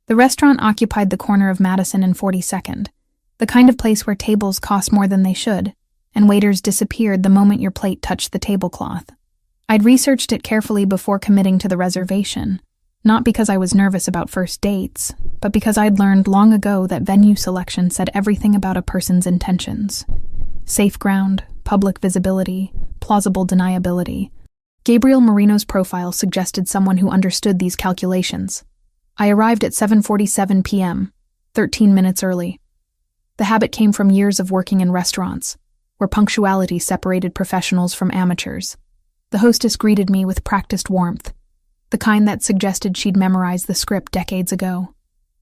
The restaurant occupied the corner of Madison and 42nd, the kind of place where tables cost more than they should, and waiters disappeared the moment your plate touched the tablecloth. I'd researched it carefully before committing to the reservation, not because I was nervous about first dates, but because I'd learned long ago that venue selection said everything about a person's intentions. Safe ground, public visibility, plausible deniability. Gabriel Marino's profile suggested someone who understood these calculations. I arrived at 7:47 p.m., 13 minutes early. The habit came from years of working in restaurants, where punctuality separated professionals from amateurs. The hostess greeted me with practiced warmth, the kind that suggested she'd memorized the script decades ago.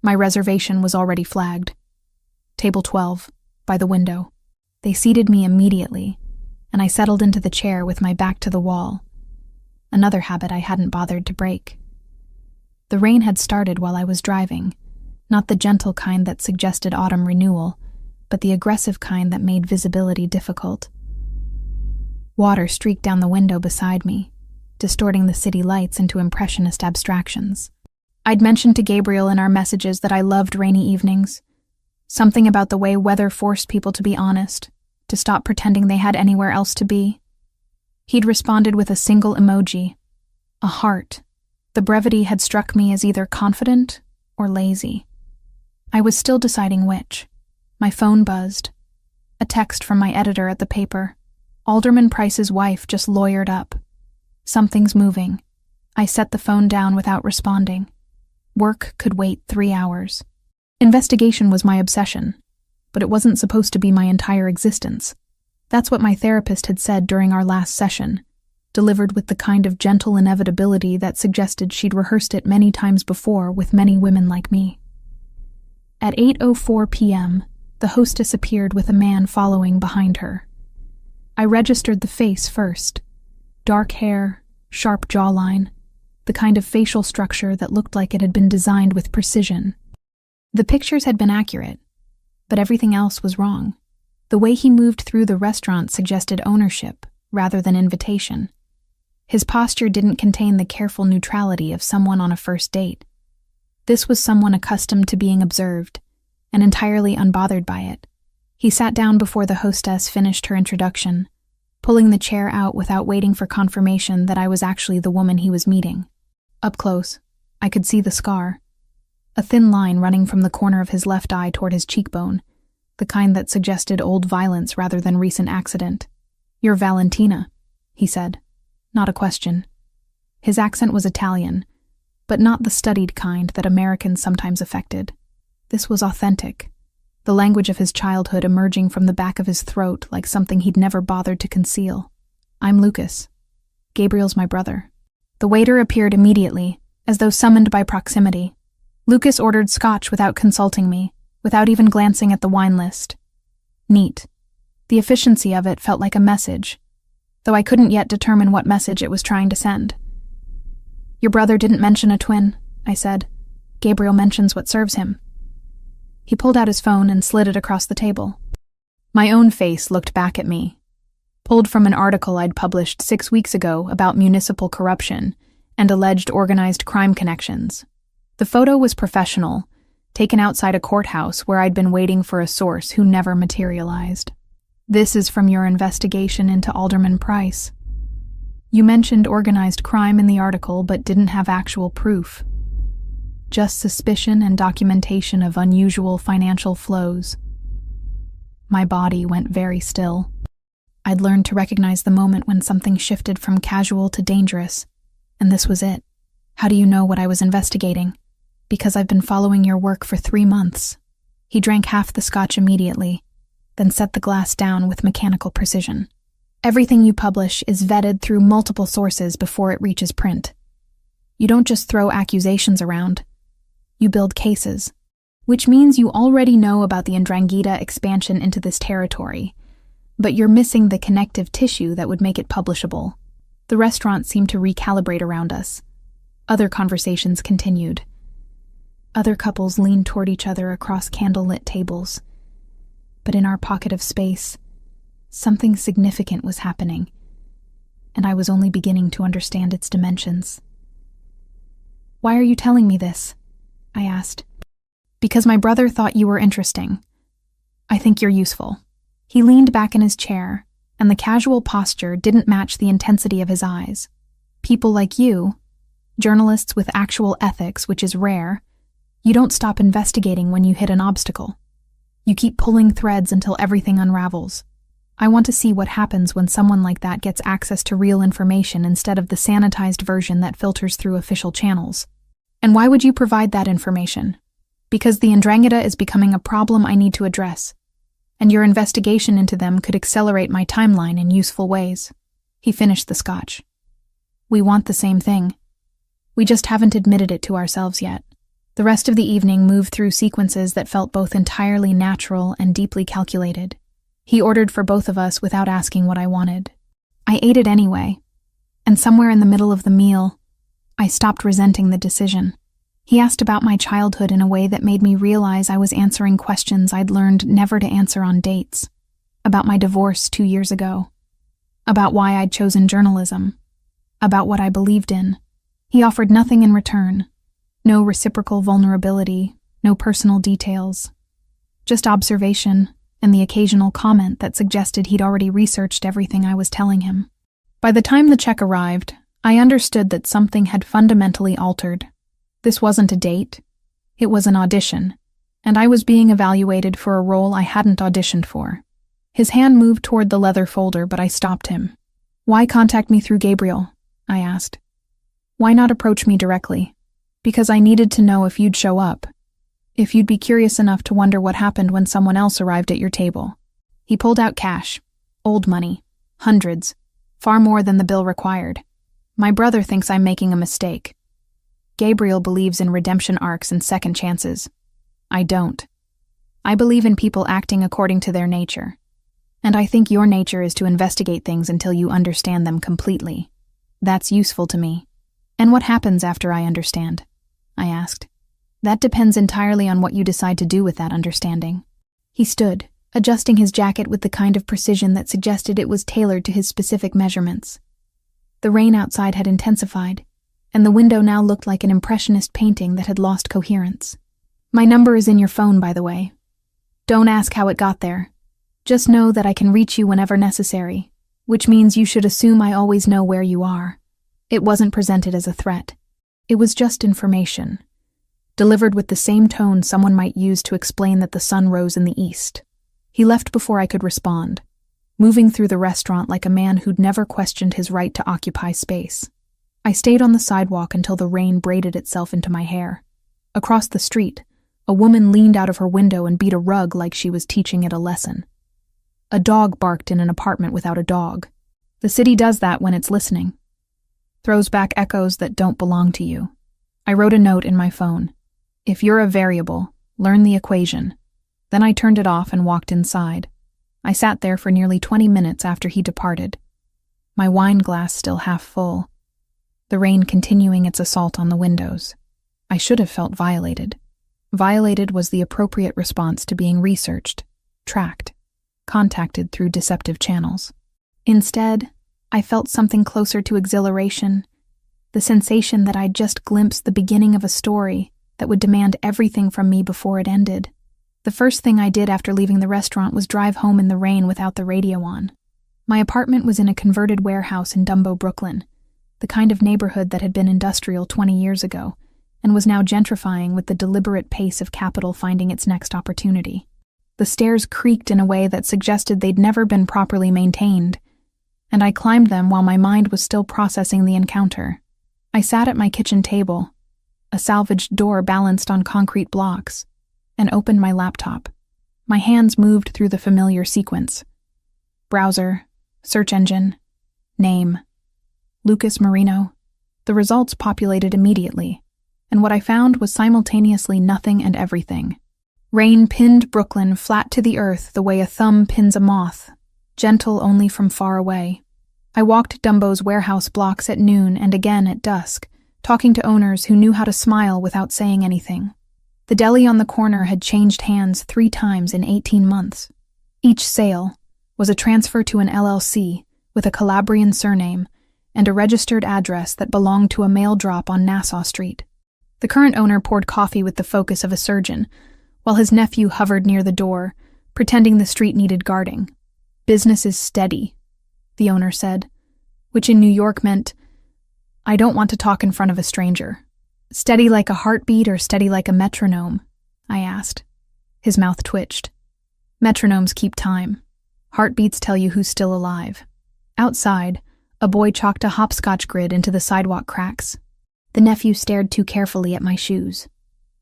My reservation was already flagged. Table 12, by the window. They seated me immediately, and I settled into the chair with my back to the wall. Another habit I hadn't bothered to break. The rain had started while I was driving, not the gentle kind that suggested autumn renewal, but the aggressive kind that made visibility difficult. Water streaked down the window beside me, distorting the city lights into impressionist abstractions. I'd mentioned to Gabriel in our messages that I loved rainy evenings. Something about the way weather forced people to be honest, to stop pretending they had anywhere else to be. He'd responded with a single emoji, a heart. The brevity had struck me as either confident or lazy. I was still deciding which. My phone buzzed. A text from my editor at the paper. Alderman Price's wife just lawyered up. Something's moving. I set the phone down without responding. Work could wait 3 hours. Investigation was my obsession, but it wasn't supposed to be my entire existence. That's what my therapist had said during our last session, delivered with the kind of gentle inevitability that suggested she'd rehearsed it many times before with many women like me. At 8:04 p.m., the hostess appeared with a man following behind her. I registered the face first. Dark hair, sharp jawline, the kind of facial structure that looked like it had been designed with precision. The pictures had been accurate, but everything else was wrong. The way he moved through the restaurant suggested ownership rather than invitation. His posture didn't contain the careful neutrality of someone on a first date. This was someone accustomed to being observed, and entirely unbothered by it. He sat down before the hostess finished her introduction, pulling the chair out without waiting for confirmation that I was actually the woman he was meeting. Up close, I could see the scar, a thin line running from the corner of his left eye toward his cheekbone, the kind that suggested old violence rather than recent accident. "You're Valentina," he said. Not a question. His accent was Italian, but not the studied kind that Americans sometimes affected. This was authentic, the language of his childhood emerging from the back of his throat like something he'd never bothered to conceal. "I'm Lucas. Gabriel's my brother." The waiter appeared immediately, as though summoned by proximity. Lucas ordered scotch without consulting me, without even glancing at the wine list. Neat. The efficiency of it felt like a message, though I couldn't yet determine what message it was trying to send. "Your brother didn't mention a twin," I said. "Gabriel mentions what serves him." He pulled out his phone and slid it across the table. My own face looked back at me, pulled from an article I'd published 6 weeks ago about municipal corruption and alleged organized crime connections. The photo was professional, taken outside a courthouse where I'd been waiting for a source who never materialized. "This is from your investigation into Alderman Price. You mentioned organized crime in the article but didn't have actual proof. Just suspicion and documentation of unusual financial flows." My body went very still. I'd learned to recognize the moment when something shifted from casual to dangerous, and this was it. "How do you know what I was investigating?" "Because I've been following your work for 3 months. He drank half the scotch immediately, then set the glass down with mechanical precision. "Everything you publish is vetted through multiple sources before it reaches print. You don't just throw accusations around. You build cases, which means you already know about the Ndrangheta expansion into this territory, but you're missing the connective tissue that would make it publishable." The restaurant seemed to recalibrate around us. Other conversations continued. Other couples leaned toward each other across candlelit tables. But in our pocket of space, something significant was happening, and I was only beginning to understand its dimensions. "Why are you telling me this?" I asked. Because my brother thought you were interesting. I think you're useful." He leaned back in his chair, and the casual posture didn't match the intensity of his eyes. "People like you, journalists with actual ethics, which is rare, you don't stop investigating when you hit an obstacle. You keep pulling threads until everything unravels. I want to see what happens when someone like that gets access to real information instead of the sanitized version that filters through official channels. And why would you provide that information? Because the Ndrangheta is becoming a problem I need to address, and your investigation into them could accelerate my timeline in useful ways." He finished the scotch. "We want the same thing. We just haven't admitted it to ourselves yet." The rest of the evening moved through sequences that felt both entirely natural and deeply calculated. He ordered for both of us without asking what I wanted. I ate it anyway, and somewhere in the middle of the meal, I stopped resenting the decision. He asked about my childhood in a way that made me realize I was answering questions I'd learned never to answer on dates. About my divorce 2 years ago. About why I'd chosen journalism. About what I believed in. He offered nothing in return. No reciprocal vulnerability, no personal details. Just observation and the occasional comment that suggested he'd already researched everything I was telling him. By the time the check arrived, I understood that something had fundamentally altered. This wasn't a date. It was an audition, and I was being evaluated for a role I hadn't auditioned for. His hand moved toward the leather folder, but I stopped him. "Why contact me through Gabriel?" I asked. "Why not approach me directly?" "Because I needed to know if you'd show up. If you'd be curious enough to wonder what happened when someone else arrived at your table." He pulled out cash. Old money. Hundreds. Far more than the bill required. "My brother thinks I'm making a mistake. Gabriel believes in redemption arcs and second chances. I don't. I believe in people acting according to their nature. And I think your nature is to investigate things until you understand them completely. That's useful to me." "And what happens after I understand?" I asked. "That depends entirely on what you decide to do with that understanding." He stood, adjusting his jacket with the kind of precision that suggested it was tailored to his specific measurements. The rain outside had intensified, and the window now looked like an impressionist painting that had lost coherence. "My number is in your phone, by the way. Don't ask how it got there. Just know that I can reach you whenever necessary, which means you should assume I always know where you are." It wasn't presented as a threat. It was just information, delivered with the same tone someone might use to explain that the sun rose in the east. He left before I could respond, moving through the restaurant like a man who'd never questioned his right to occupy space. I stayed on the sidewalk until the rain braided itself into my hair. Across the street, a woman leaned out of her window and beat a rug like she was teaching it a lesson. A dog barked in an apartment without a dog. The city does that when it's listening. Throws back echoes that don't belong to you. I wrote a note in my phone. "If you're a variable, learn the equation." Then I turned it off and walked inside. I sat there for nearly 20 minutes after he departed, my wine glass still half full, the rain continuing its assault on the windows. I should have felt violated. Violated was the appropriate response to being researched, tracked, contacted through deceptive channels. Instead, I felt something closer to exhilaration, the sensation that I'd just glimpsed the beginning of a story that would demand everything from me before it ended. The first thing I did after leaving the restaurant was drive home in the rain without the radio on. My apartment was in a converted warehouse in Dumbo, Brooklyn, the kind of neighborhood that had been industrial 20 years ago and was now gentrifying with the deliberate pace of capital finding its next opportunity. The stairs creaked in a way that suggested they'd never been properly maintained, and I climbed them while my mind was still processing the encounter. I sat at my kitchen table, a salvaged door balanced on concrete blocks, and opened my laptop. My hands moved through the familiar sequence. Browser, search engine, name. Lucas Marino. The results populated immediately, and what I found was simultaneously nothing and everything. Rain pinned Brooklyn flat to the earth the way a thumb pins a moth, gentle only from far away. I walked Dumbo's warehouse blocks at noon and again at dusk, talking to owners who knew how to smile without saying anything. The deli on the corner had changed hands 3 times in 18 months. Each sale was a transfer to an LLC with a Calabrian surname and a registered address that belonged to a mail drop on Nassau Street. The current owner poured coffee with the focus of a surgeon, while his nephew hovered near the door, pretending the street needed guarding. "Business is steady," the owner said, which in New York meant, "I don't want to talk in front of a stranger." "Steady like a heartbeat or steady like a metronome?" I asked. His mouth twitched. "Metronomes keep time. Heartbeats tell you who's still alive." Outside, a boy chalked a hopscotch grid into the sidewalk cracks. The nephew stared too carefully at my shoes.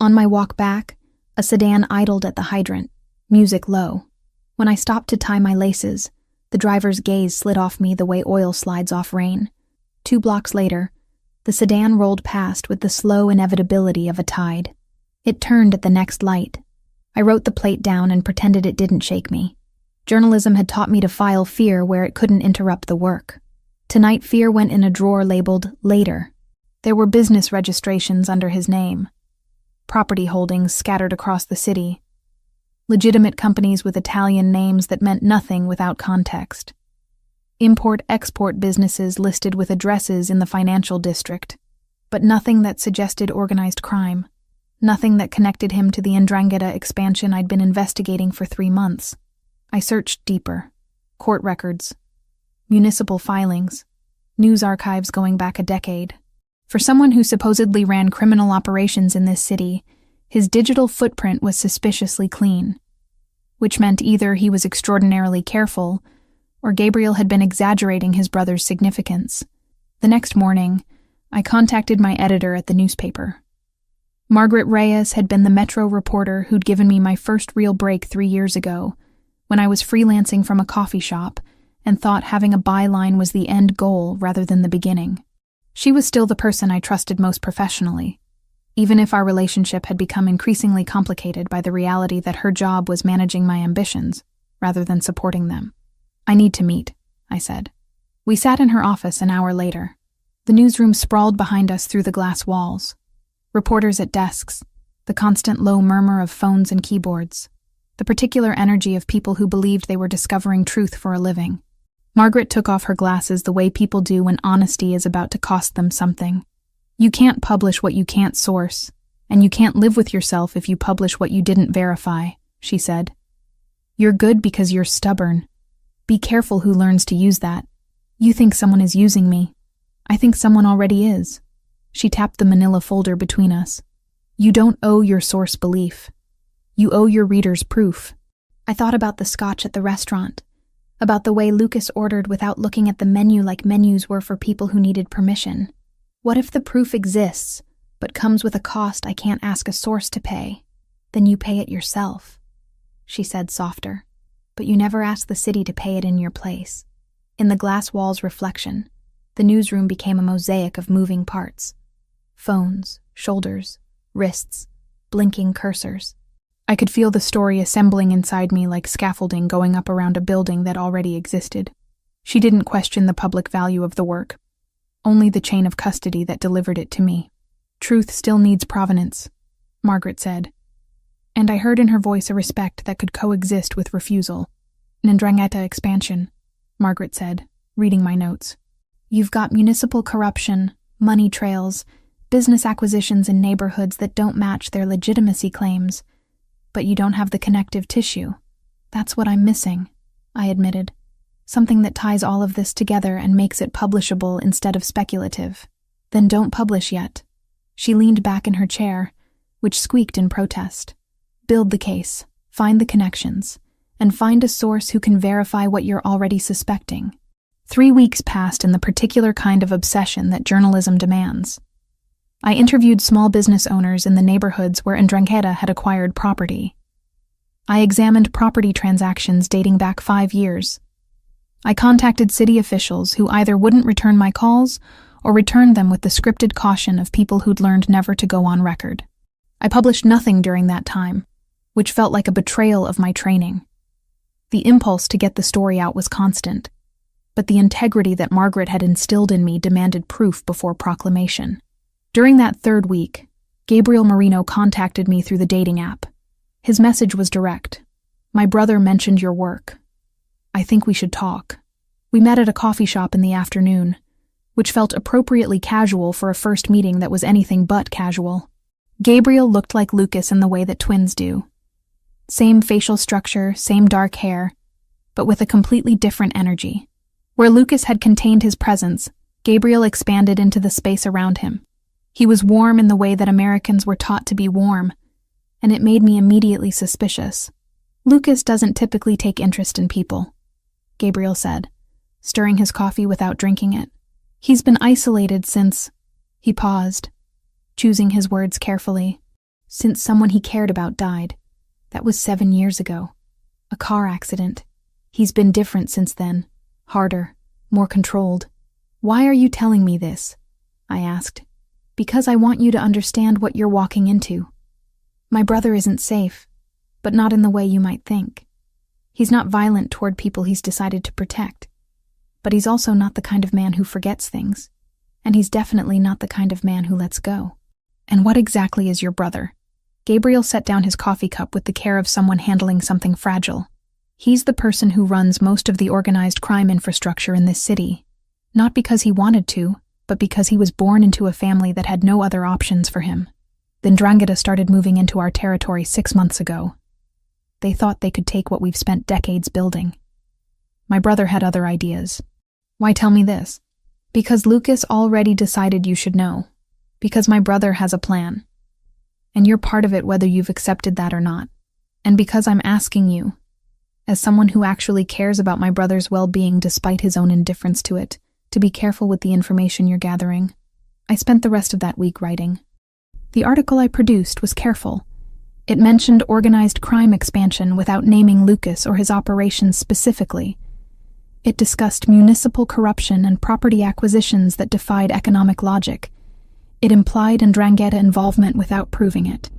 On my walk back, a sedan idled at the hydrant, music low. When I stopped to tie my laces, the driver's gaze slid off me the way oil slides off rain. 2 blocks later, the sedan rolled past with the slow inevitability of a tide. It turned at the next light. I wrote the plate down and pretended it didn't shake me. Journalism had taught me to file fear where it couldn't interrupt the work. Tonight, fear went in a drawer labeled Later. There were business registrations under his name, property holdings scattered across the city, legitimate companies with Italian names that meant nothing without context, import-export businesses listed with addresses in the financial district, but nothing that suggested organized crime, nothing that connected him to the 'Ndrangheta expansion I'd been investigating for 3 months. I searched deeper. Court records, municipal filings, news archives going back a decade. For someone who supposedly ran criminal operations in this city, his digital footprint was suspiciously clean, which meant either he was extraordinarily careful or Gabriel had been exaggerating his brother's significance. The next morning, I contacted my editor at the newspaper. Margaret Reyes had been the Metro reporter who'd given me my first real break 3 years ago, when I was freelancing from a coffee shop and thought having a byline was the end goal rather than the beginning. She was still the person I trusted most professionally, even if our relationship had become increasingly complicated by the reality that her job was managing my ambitions rather than supporting them. "I need to meet," I said. We sat in her office an hour later. The newsroom sprawled behind us through the glass walls. Reporters at desks, the constant low murmur of phones and keyboards, the particular energy of people who believed they were discovering truth for a living. Margaret took off her glasses the way people do when honesty is about to cost them something. "You can't publish what you can't source, and you can't live with yourself if you publish what you didn't verify," she said. "You're good because you're stubborn. Be careful who learns to use that. You think someone is using me. I think someone already is." She tapped the manila folder between us. "You don't owe your source belief. You owe your readers proof." I thought about the scotch at the restaurant, about the way Lucas ordered without looking at the menu like menus were for people who needed permission. What if the proof exists, but comes with a cost I can't ask a source to pay? Then you pay it yourself, she said softer. But you never ask the city to pay it in your place. In the glass wall's reflection, the newsroom became a mosaic of moving parts. Phones, shoulders, wrists, blinking cursors. I could feel the story assembling inside me like scaffolding going up around a building that already existed. She didn't question the public value of the work, only the chain of custody that delivered it to me. "Truth still needs provenance," Margaret said. And I heard in her voice a respect that could coexist with refusal. "An Ndrangheta expansion," Margaret said, reading my notes. "You've got municipal corruption, money trails, business acquisitions in neighborhoods that don't match their legitimacy claims, but you don't have the connective tissue. That's what I'm missing," I admitted. "Something that ties all of this together and makes it publishable instead of speculative." "Then don't publish yet." She leaned back in her chair, which squeaked in protest. "Build the case, find the connections, and find a source who can verify what you're already suspecting." 3 weeks passed in the particular kind of obsession that journalism demands. I interviewed small business owners in the neighborhoods where Ndrangheta had acquired property. I examined property transactions dating back 5 years. I contacted city officials who either wouldn't return my calls or returned them with the scripted caution of people who'd learned never to go on record. I published nothing during that time, which felt like a betrayal of my training. The impulse to get the story out was constant, but the integrity that Margaret had instilled in me demanded proof before proclamation. During that 3rd week, Gabriel Marino contacted me through the dating app. His message was direct. "My brother mentioned your work. I think we should talk." We met at a coffee shop in the afternoon, which felt appropriately casual for a first meeting that was anything but casual. Gabriel looked like Lucas in the way that twins do. Same facial structure, same dark hair, but with a completely different energy. Where Lucas had contained his presence, Gabriel expanded into the space around him. He was warm in the way that Americans were taught to be warm, and it made me immediately suspicious. Lucas doesn't typically take interest in people, Gabriel said, stirring his coffee without drinking it. He's been isolated since... He paused, choosing his words carefully. Since someone he cared about died. That was 7 years ago. A car accident. He's been different since then. Harder, more controlled. Why are you telling me this? I asked. Because I want you to understand what you're walking into. My brother isn't safe, but not in the way you might think. He's not violent toward people he's decided to protect. But he's also not the kind of man who forgets things. And he's definitely not the kind of man who lets go. And what exactly is your brother? Gabriel set down his coffee cup with the care of someone handling something fragile. He's the person who runs most of the organized crime infrastructure in this city. Not because he wanted to, but because he was born into a family that had no other options for him. The Ndrangheta started moving into our territory 6 months ago. They thought they could take what we've spent decades building. My brother had other ideas. Why tell me this? Because Lucas already decided you should know. Because my brother has a plan. And you're part of it whether you've accepted that or not. And because I'm asking you, as someone who actually cares about my brother's well-being despite his own indifference to it, to be careful with the information you're gathering. I spent the rest of that week writing. The article I produced was careful. It mentioned organized crime expansion without naming Lucas or his operations specifically. It discussed municipal corruption and property acquisitions that defied economic logic. It implied Ndrangheta involvement without proving it.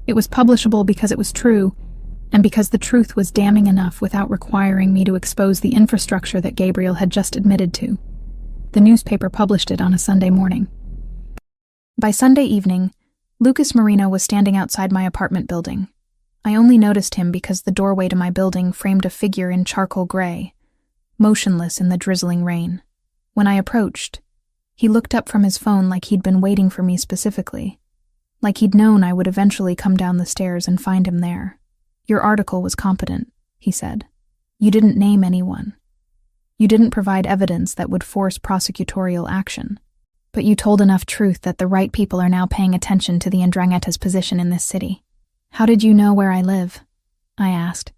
It was publishable because it was true, and because the truth was damning enough without requiring me to expose the infrastructure that Gabriel had just admitted to. The newspaper published it on a Sunday morning. By Sunday evening, Lucas Marino was standing outside my apartment building. I only noticed him because the doorway to my building framed a figure in charcoal gray, motionless in the drizzling rain. When I approached, he looked up from his phone like he'd been waiting for me specifically, like he'd known I would eventually come down the stairs and find him there. Your article was competent, he said. You didn't name anyone. You didn't provide evidence that would force prosecutorial action. But you told enough truth that the right people are now paying attention to the Ndrangheta's position in this city. How did you know where I live? I asked.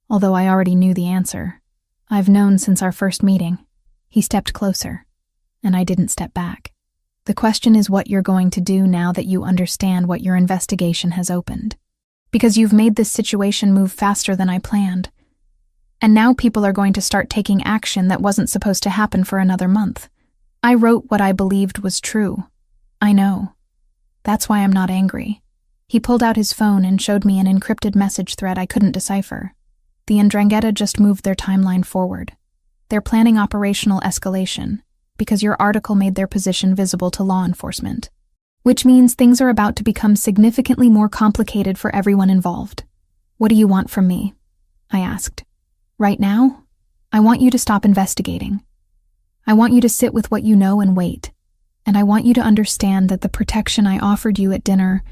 Although I already knew the answer. I've known since our first meeting. He stepped closer, and I didn't step back. The question is what you're going to do now that you understand what your investigation has opened. Because you've made this situation move faster than I planned. And now people are going to start taking action that wasn't supposed to happen for another month. I wrote what I believed was true. I know. That's why I'm not angry. He pulled out his phone and showed me an encrypted message thread I couldn't decipher. The Ndrangheta just moved their timeline forward. They're planning operational escalation, because your article made their position visible to law enforcement. Which means things are about to become significantly more complicated for everyone involved. What do you want from me? I asked. Right now, I want you to stop investigating. I want you to sit with what you know and wait. And I want you to understand that the protection I offered you at dinner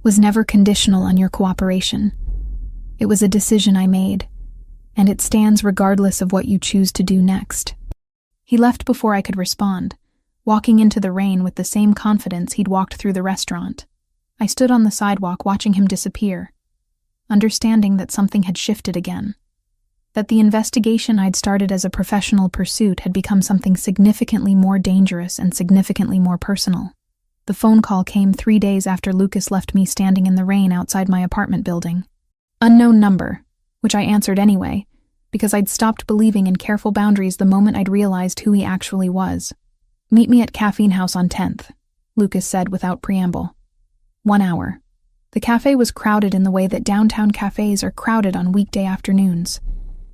was never conditional on your cooperation. It was a decision I made, and it stands regardless of what you choose to do next. He left before I could respond, walking into the rain with the same confidence he'd walked through the restaurant. I stood on the sidewalk watching him disappear, understanding that something had shifted again. That the investigation I'd started as a professional pursuit had become something significantly more dangerous and significantly more personal. The phone call came 3 days after Lucas left me standing in the rain outside my apartment building. Unknown number, which I answered anyway, because I'd stopped believing in careful boundaries the moment I'd realized who he actually was. Meet me at Caffeine House on 10th, Lucas said without preamble. 1 hour. The cafe was crowded in the way that downtown cafes are crowded on weekday afternoons.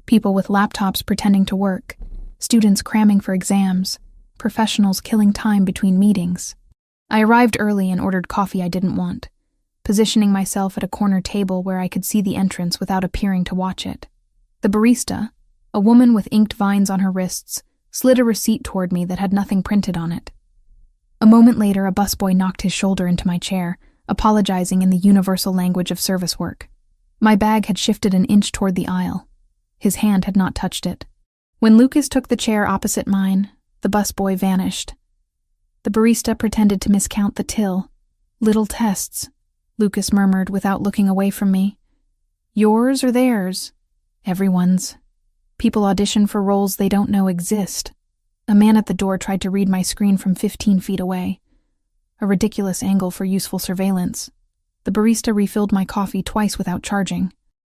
People with laptops pretending to work, students cramming for exams, professionals killing time between meetings. I arrived early and ordered coffee I didn't want, positioning myself at a corner table where I could see the entrance without appearing to watch it. The barista, a woman with inked vines on her wrists, slid a receipt toward me that had nothing printed on it. A moment later, a busboy knocked his shoulder into my chair, apologizing in the universal language of service work. My bag had shifted an inch toward the aisle. His hand had not touched it. When Lucas took the chair opposite mine, the busboy vanished. The barista pretended to miscount the till. "Little tests," Lucas murmured without looking away from me. "Yours or theirs?" "Everyone's. People audition for roles they don't know exist." A man at the door tried to read my screen from 15 feet away. A ridiculous angle for useful surveillance. The barista refilled my coffee twice without charging.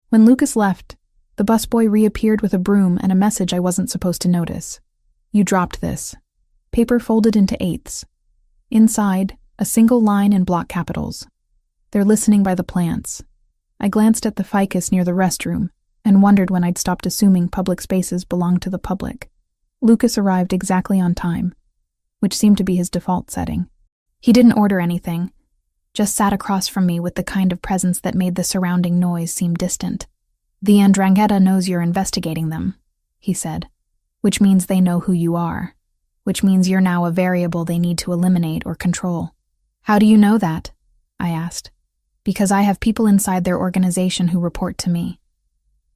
When Lucas left, the busboy reappeared with a broom and a message I wasn't supposed to notice. "You dropped this." Paper folded into eighths. Inside, a single line in block capitals. "They're listening by the plants." I glanced at the ficus near the restroom and wondered when I'd stopped assuming public spaces belonged to the public. Lucas arrived exactly on time, which seemed to be his default setting. He didn't order anything, just sat across from me with the kind of presence that made the surrounding noise seem distant. "The Ndrangheta knows you're investigating them," he said, "which means they know who you are, which means you're now a variable they need to eliminate or control." "How do you know that?" I asked. "Because I have people inside their organization who report to me.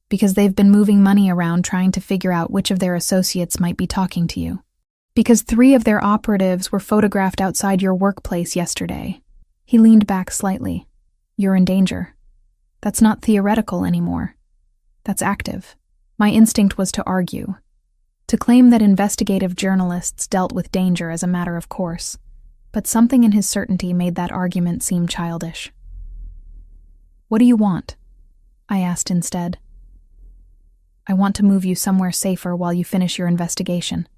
Because they've been moving money around trying to figure out which of their associates might be talking to you. Because 3 of their operatives were photographed outside your workplace yesterday." He leaned back slightly. "You're in danger. That's not theoretical anymore. That's active." My instinct was to argue, to claim that investigative journalists dealt with danger as a matter of course, but something in his certainty made that argument seem childish. "What do you want?" I asked instead. "I want to move you somewhere safer while you finish your investigation.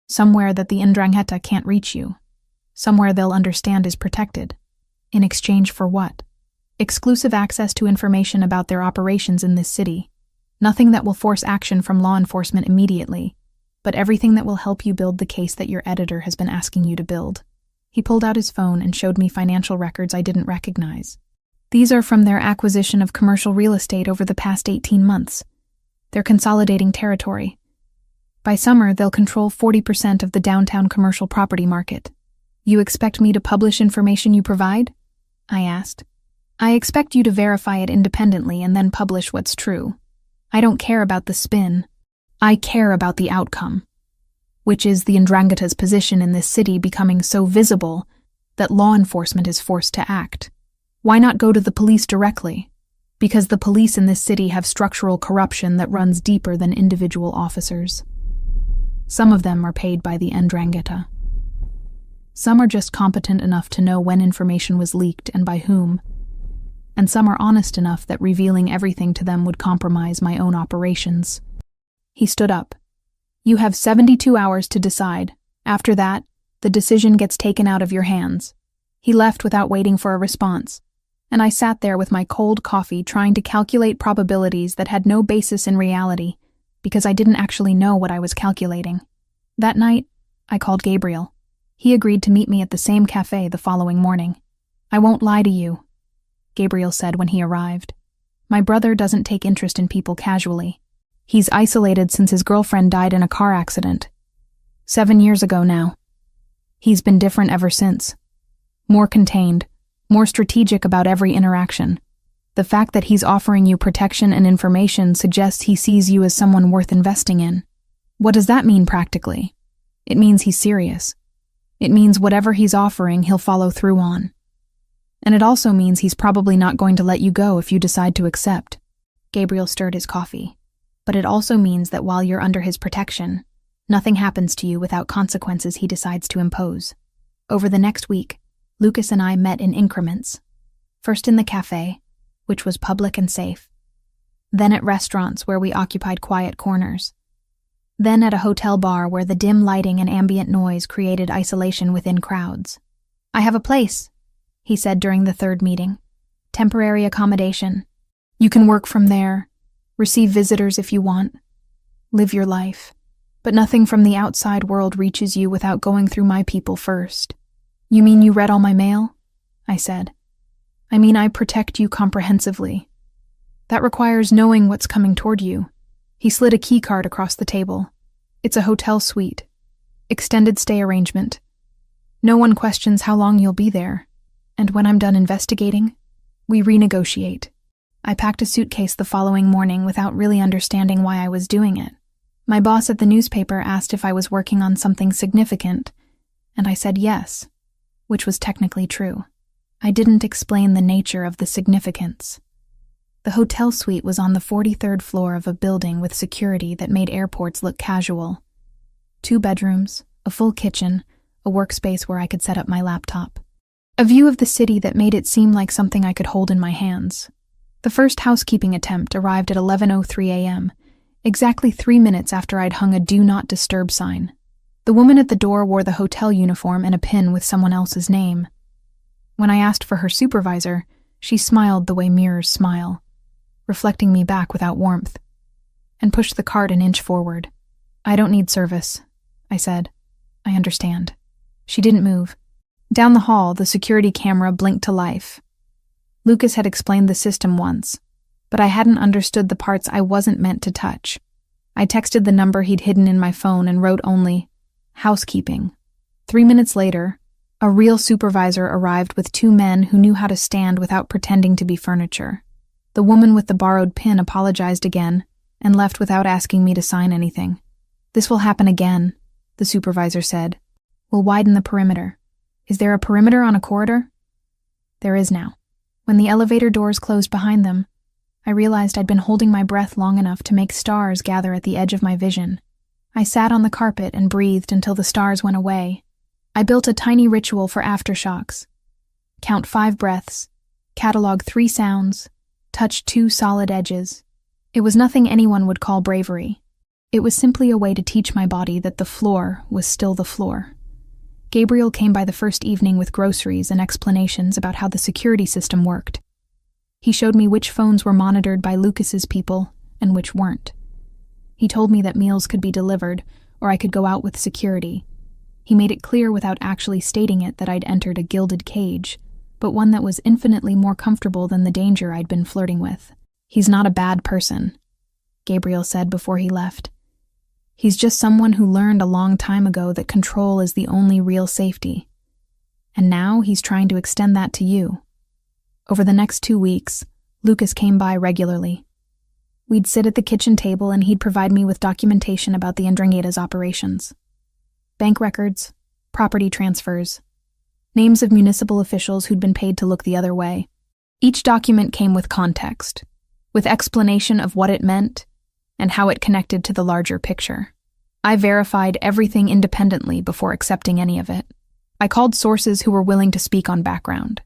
Somewhere that the Ndrangheta can't reach you. Somewhere they'll understand is protected. In exchange for what? Exclusive access to information about their operations in this city. Nothing that will force action from law enforcement immediately, but everything that will help you build the case that your editor has been asking you to build." He pulled out his phone and showed me financial records I didn't recognize. "These are from their acquisition of commercial real estate over the past 18 months. They're consolidating territory. By summer, they'll control 40% of the downtown commercial property market." "You expect me to publish information you provide?" I asked. "I expect you to verify it independently and then publish what's true. I don't care about the spin. I care about the outcome, which is the Ndrangheta's position in this city becoming so visible that law enforcement is forced to act. Why not go to the police directly? Because the police in this city have structural corruption that runs deeper than individual officers. Some of them are paid by the Ndrangheta. Some are just competent enough to know when information was leaked and by whom. And some are honest enough that revealing everything to them would compromise my own operations." He stood up. "You have 72 hours to decide. After that, the decision gets taken out of your hands." He left without waiting for a response, and I sat there with my cold coffee trying to calculate probabilities that had no basis in reality because I didn't actually know what I was calculating. That night, I called Gabriel. He agreed to meet me at the same cafe the following morning. "I won't lie to you," Gabriel said when he arrived. "My brother doesn't take interest in people casually. He's isolated since his girlfriend died in a car accident. 7 years ago now. He's been different ever since. More contained, more strategic about every interaction. The fact that he's offering you protection and information suggests he sees you as someone worth investing in. What does that mean practically? It means he's serious. It means whatever he's offering, he'll follow through on. And it also means he's probably not going to let you go if you decide to accept." Gabriel stirred his coffee. "But it also means that while you're under his protection, nothing happens to you without consequences he decides to impose." Over the next week, Lucas and I met in increments. First in the cafe, which was public and safe. Then at restaurants where we occupied quiet corners. Then at a hotel bar where the dim lighting and ambient noise created isolation within crowds. "I have a place," he said during the 3rd meeting. "Temporary accommodation. You can work from there, receive visitors if you want, live your life. But nothing from the outside world reaches you without going through my people first." "You mean you read all my mail?" I said. "I mean I protect you comprehensively. That requires knowing what's coming toward you." He slid a key card across the table. "It's a hotel suite. Extended stay arrangement. No one questions how long you'll be there. And when I'm done investigating, we renegotiate. I packed a suitcase the following morning without really understanding why I was doing it. My boss at the newspaper asked if I was working on something significant, and I said yes, which was technically true. I didn't explain the nature of the significance. The hotel suite was on the 43rd floor of a building with security that made airports look casual. 2 bedrooms, a full kitchen, a workspace where I could set up my laptop. A view of the city that made it seem like something I could hold in my hands. The first housekeeping attempt arrived at 11:03 a.m., exactly 3 minutes after I'd hung a "Do Not Disturb" sign. The woman at the door wore the hotel uniform and a pin with someone else's name. When I asked for her supervisor, she smiled the way mirrors smile, reflecting me back without warmth, and pushed the cart an inch forward. "I don't need service," I said. "I understand." She didn't move. Down the hall, the security camera blinked to life. Lucas had explained the system once, but I hadn't understood the parts I wasn't meant to touch. I texted the number he'd hidden in my phone and wrote only, "Housekeeping." 3 minutes later, a real supervisor arrived with 2 men who knew how to stand without pretending to be furniture. The woman with the borrowed pin apologized again and left without asking me to sign anything. "This will happen again," the supervisor said. "We'll widen the perimeter." "Is there a perimeter on a corridor?" "There is now." When the elevator doors closed behind them, I realized I'd been holding my breath long enough to make stars gather at the edge of my vision. I sat on the carpet and breathed until the stars went away. I built a tiny ritual for aftershocks. Count 5 breaths, catalog 3 sounds, touch 2 solid edges. It was nothing anyone would call bravery. It was simply a way to teach my body that the floor was still the floor. Gabriel came by the first evening with groceries and explanations about how the security system worked. He showed me which phones were monitored by Lucas's people and which weren't. He told me that meals could be delivered, or I could go out with security. He made it clear without actually stating it that I'd entered a gilded cage, but one that was infinitely more comfortable than the danger I'd been flirting with. "He's not a bad person," Gabriel said before he left. "He's just someone who learned a long time ago that control is the only real safety. And now he's trying to extend that to you." Over the next 2 weeks, Lucas came by regularly. We'd sit at the kitchen table and he'd provide me with documentation about the Ndrangheta's operations. Bank records, property transfers, names of municipal officials who'd been paid to look the other way. Each document came with context, with explanation of what it meant and how it connected to the larger picture. I verified everything independently before accepting any of it. I called sources who were willing to speak on background.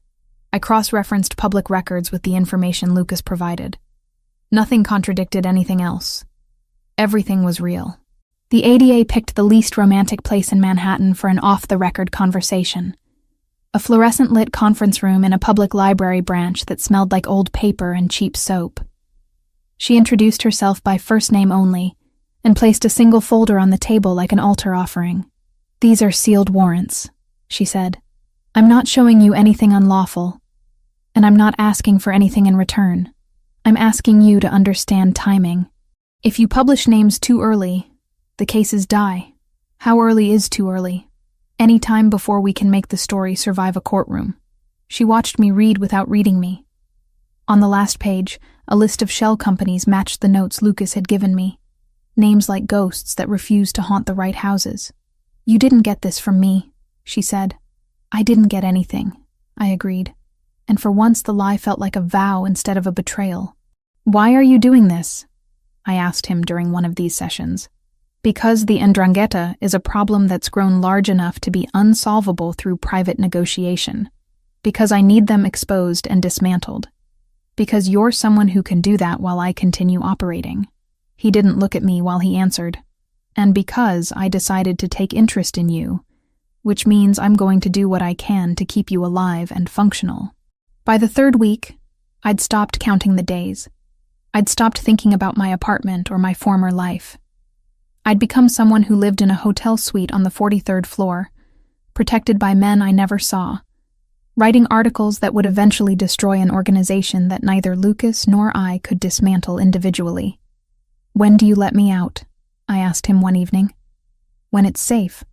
I cross-referenced public records with the information Lucas provided. Nothing contradicted anything else. Everything was real. The ADA picked the least romantic place in Manhattan for an off-the-record conversation. A fluorescent-lit conference room in a public library branch that smelled like old paper and cheap soap. She introduced herself by first name only and placed a single folder on the table like an altar offering. "These are sealed warrants," she said. "I'm not showing you anything unlawful, and I'm not asking for anything in return. I'm asking you to understand timing. If you publish names too early, the cases die. How early is too early? Any time before we can make the story survive a courtroom." She watched me read without reading me. On the last page, a list of shell companies matched the notes Lucas had given me. Names like ghosts that refused to haunt the right houses. "You didn't get this from me," she said. "I didn't get anything," I agreed. And for once the lie felt like a vow instead of a betrayal. "Why are you doing this?" I asked him during one of these sessions. "Because the Ndrangheta is a problem that's grown large enough to be unsolvable through private negotiation. Because I need them exposed and dismantled. Because you're someone who can do that while I continue operating." He didn't look at me while he answered. "And because I decided to take interest in you, which means I'm going to do what I can to keep you alive and functional." By the 3rd week, I'd stopped counting the days. I'd stopped thinking about my apartment or my former life. I'd become someone who lived in a hotel suite on the 43rd floor, protected by men I never saw, writing articles that would eventually destroy an organization that neither Lucas nor I could dismantle individually. "When do you let me out?" I asked him one evening. "When it's safe,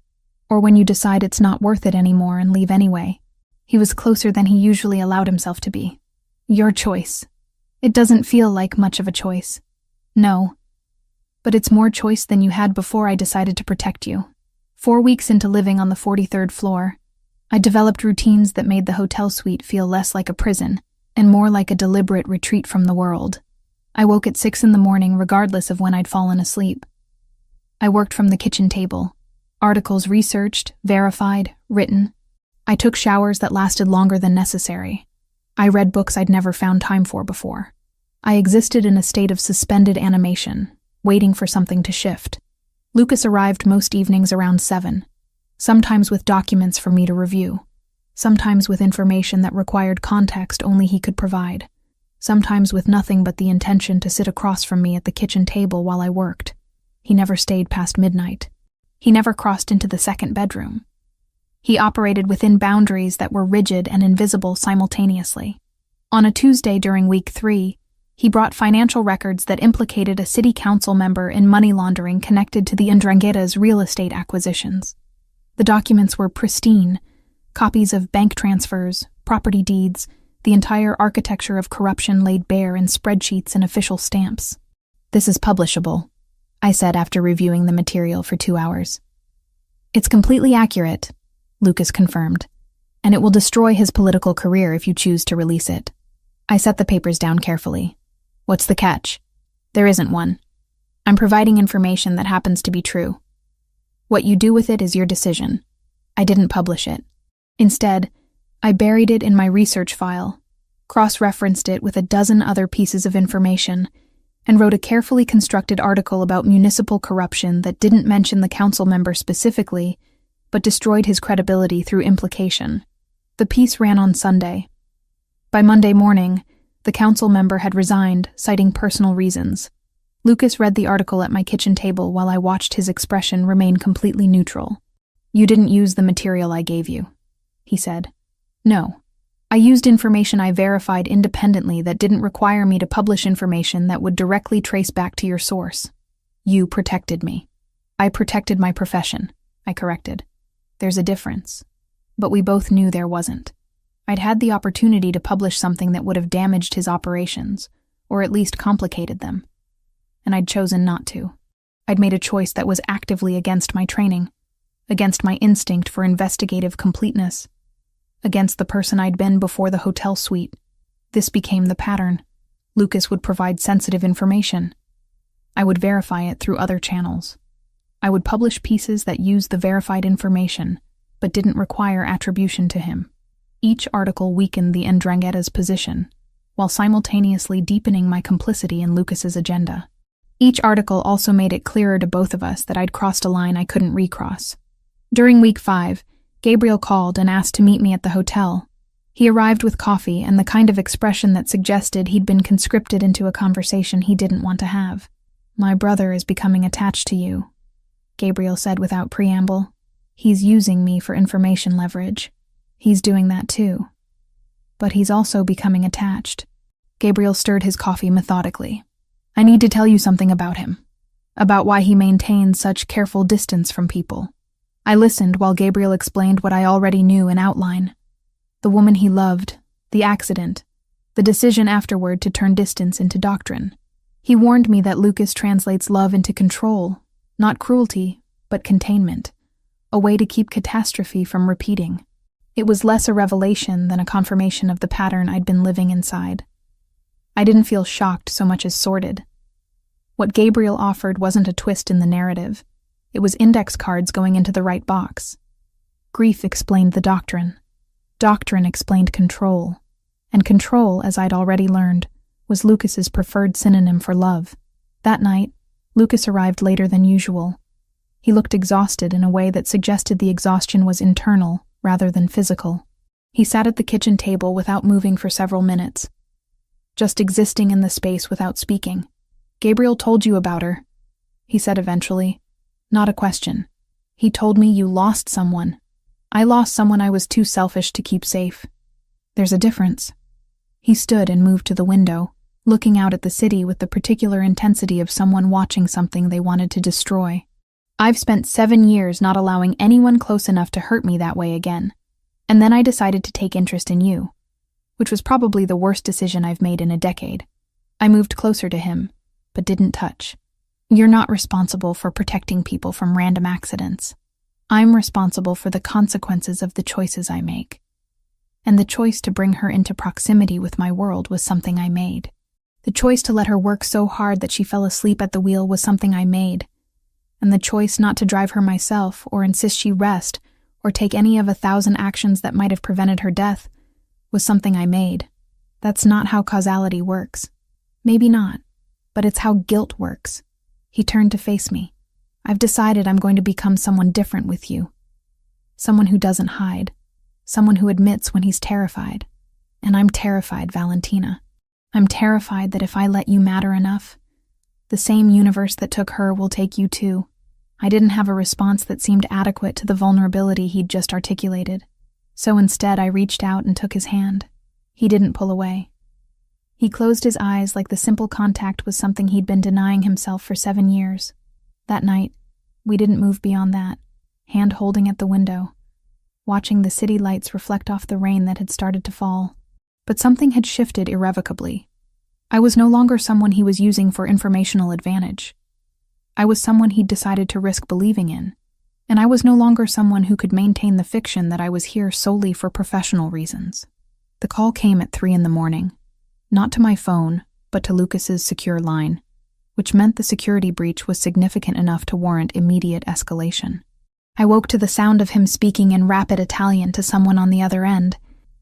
or when you decide it's not worth it anymore and leave anyway." He was closer than he usually allowed himself to be. "Your choice." It doesn't feel like much of a choice. No. But it's more choice than you had before I decided to protect you. 4 weeks into living on the 43rd floor, I developed routines that made the hotel suite feel less like a prison and more like a deliberate retreat from the world. I woke at 6 in the morning regardless of when I'd fallen asleep. I worked from the kitchen table. Articles researched, verified, written. I took showers that lasted longer than necessary. I read books I'd never found time for before. I existed in a state of suspended animation, waiting for something to shift. Lucas arrived most evenings around 7, sometimes with documents for me to review, sometimes with information that required context only he could provide, sometimes with nothing but the intention to sit across from me at the kitchen table while I worked. He never stayed past midnight. He never crossed into the second bedroom. He operated within boundaries that were rigid and invisible simultaneously. On a Tuesday during week 3, he brought financial records that implicated a city council member in money laundering connected to the Ndrangheta's real estate acquisitions. The documents were pristine, copies of bank transfers, property deeds, the entire architecture of corruption laid bare in spreadsheets and official stamps. "This is publishable," I said after reviewing the material for 2 hours. "It's completely accurate," Lucas confirmed, "and it will destroy his political career if you choose to release it." I set the papers down carefully. "What's the catch?" "There isn't one. I'm providing information that happens to be true. What you do with it is your decision. I didn't publish it. Instead, I buried it in my research file, cross-referenced it with a dozen other pieces of information, and wrote a carefully constructed article about municipal corruption that didn't mention the council member specifically, but destroyed his credibility through implication. The piece ran on Sunday. By Monday morning, the council member had resigned, citing personal reasons. Lucas read the article at my kitchen table while I watched his expression remain completely neutral. "You didn't use the material I gave you," he said. "No. I used information I verified independently that didn't require me to publish information that would directly trace back to your source. You protected me. I protected my profession," I corrected. "There's a difference." But we both knew there wasn't. I'd had the opportunity to publish something that would have damaged his operations, or at least complicated them. And I'd chosen not to. I'd made a choice that was actively against my training, against my instinct for investigative completeness, against the person I'd been before the hotel suite. This became the pattern. Lucas would provide sensitive information. I would verify it through other channels. I would publish pieces that used the verified information, but didn't require attribution to him. Each article weakened the Ndrangheta's position, while simultaneously deepening my complicity in Lucas's agenda. Each article also made it clearer to both of us that I'd crossed a line I couldn't recross. During week 5, Gabriel called and asked to meet me at the hotel. He arrived with coffee and the kind of expression that suggested he'd been conscripted into a conversation he didn't want to have. "My brother is becoming attached to you," Gabriel said without preamble. "He's using me for information leverage. He's doing that too. But he's also becoming attached." Gabriel stirred his coffee methodically. "I need to tell you something about him, about why he maintains such careful distance from people." I listened while Gabriel explained what I already knew in outline. The woman he loved, the accident, the decision afterward to turn distance into doctrine. He warned me that Lucas translates love into control, not cruelty, but containment, a way to keep catastrophe from repeating. It was less a revelation than a confirmation of the pattern I'd been living inside. I didn't feel shocked so much as sordid. What Gabriel offered wasn't a twist in the narrative. It was index cards going into the right box. Grief explained the doctrine. Doctrine explained control. And control, as I'd already learned, was Lucas's preferred synonym for love. That night, Lucas arrived later than usual. He looked exhausted in a way that suggested the exhaustion was internal rather than physical. He sat at the kitchen table without moving for several minutes, just existing in the space without speaking. "Gabriel told you about her," he said eventually. "Not a question. He told me you lost someone. I lost someone I was too selfish to keep safe. There's a difference." He stood and moved to the window, looking out at the city with the particular intensity of someone watching something they wanted to destroy. "I've spent 7 years not allowing anyone close enough to hurt me that way again. And then I decided to take interest in you, which was probably the worst decision I've made in a decade. I moved closer to him, but didn't touch. You're not responsible for protecting people from random accidents. I'm responsible for the consequences of the choices I make. And the choice to bring her into proximity with my world was something I made. The choice to let her work so hard that she fell asleep at the wheel was something I made. And the choice not to drive her myself or insist she rest or take any of 1,000 actions that might have prevented her death was something I made. That's not how causality works. Maybe not, but it's how guilt works. He turned to face me. I've decided I'm going to become someone different with you. Someone who doesn't hide. Someone who admits when he's terrified. And I'm terrified, Valentina. I'm terrified that if I let you matter enough, the same universe that took her will take you too. I didn't have a response that seemed adequate to the vulnerability he'd just articulated. So instead, I reached out and took his hand. He didn't pull away. He closed his eyes like the simple contact was something he'd been denying himself for 7 years. That night, we didn't move beyond that, hand-holding at the window, watching the city lights reflect off the rain that had started to fall. But something had shifted irrevocably. I was no longer someone he was using for informational advantage. I was someone he'd decided to risk believing in, and I was no longer someone who could maintain the fiction that I was here solely for professional reasons. The call came at 3 a.m, not to my phone, but to Lucas's secure line, which meant the security breach was significant enough to warrant immediate escalation. I woke to the sound of him speaking in rapid Italian to someone on the other end,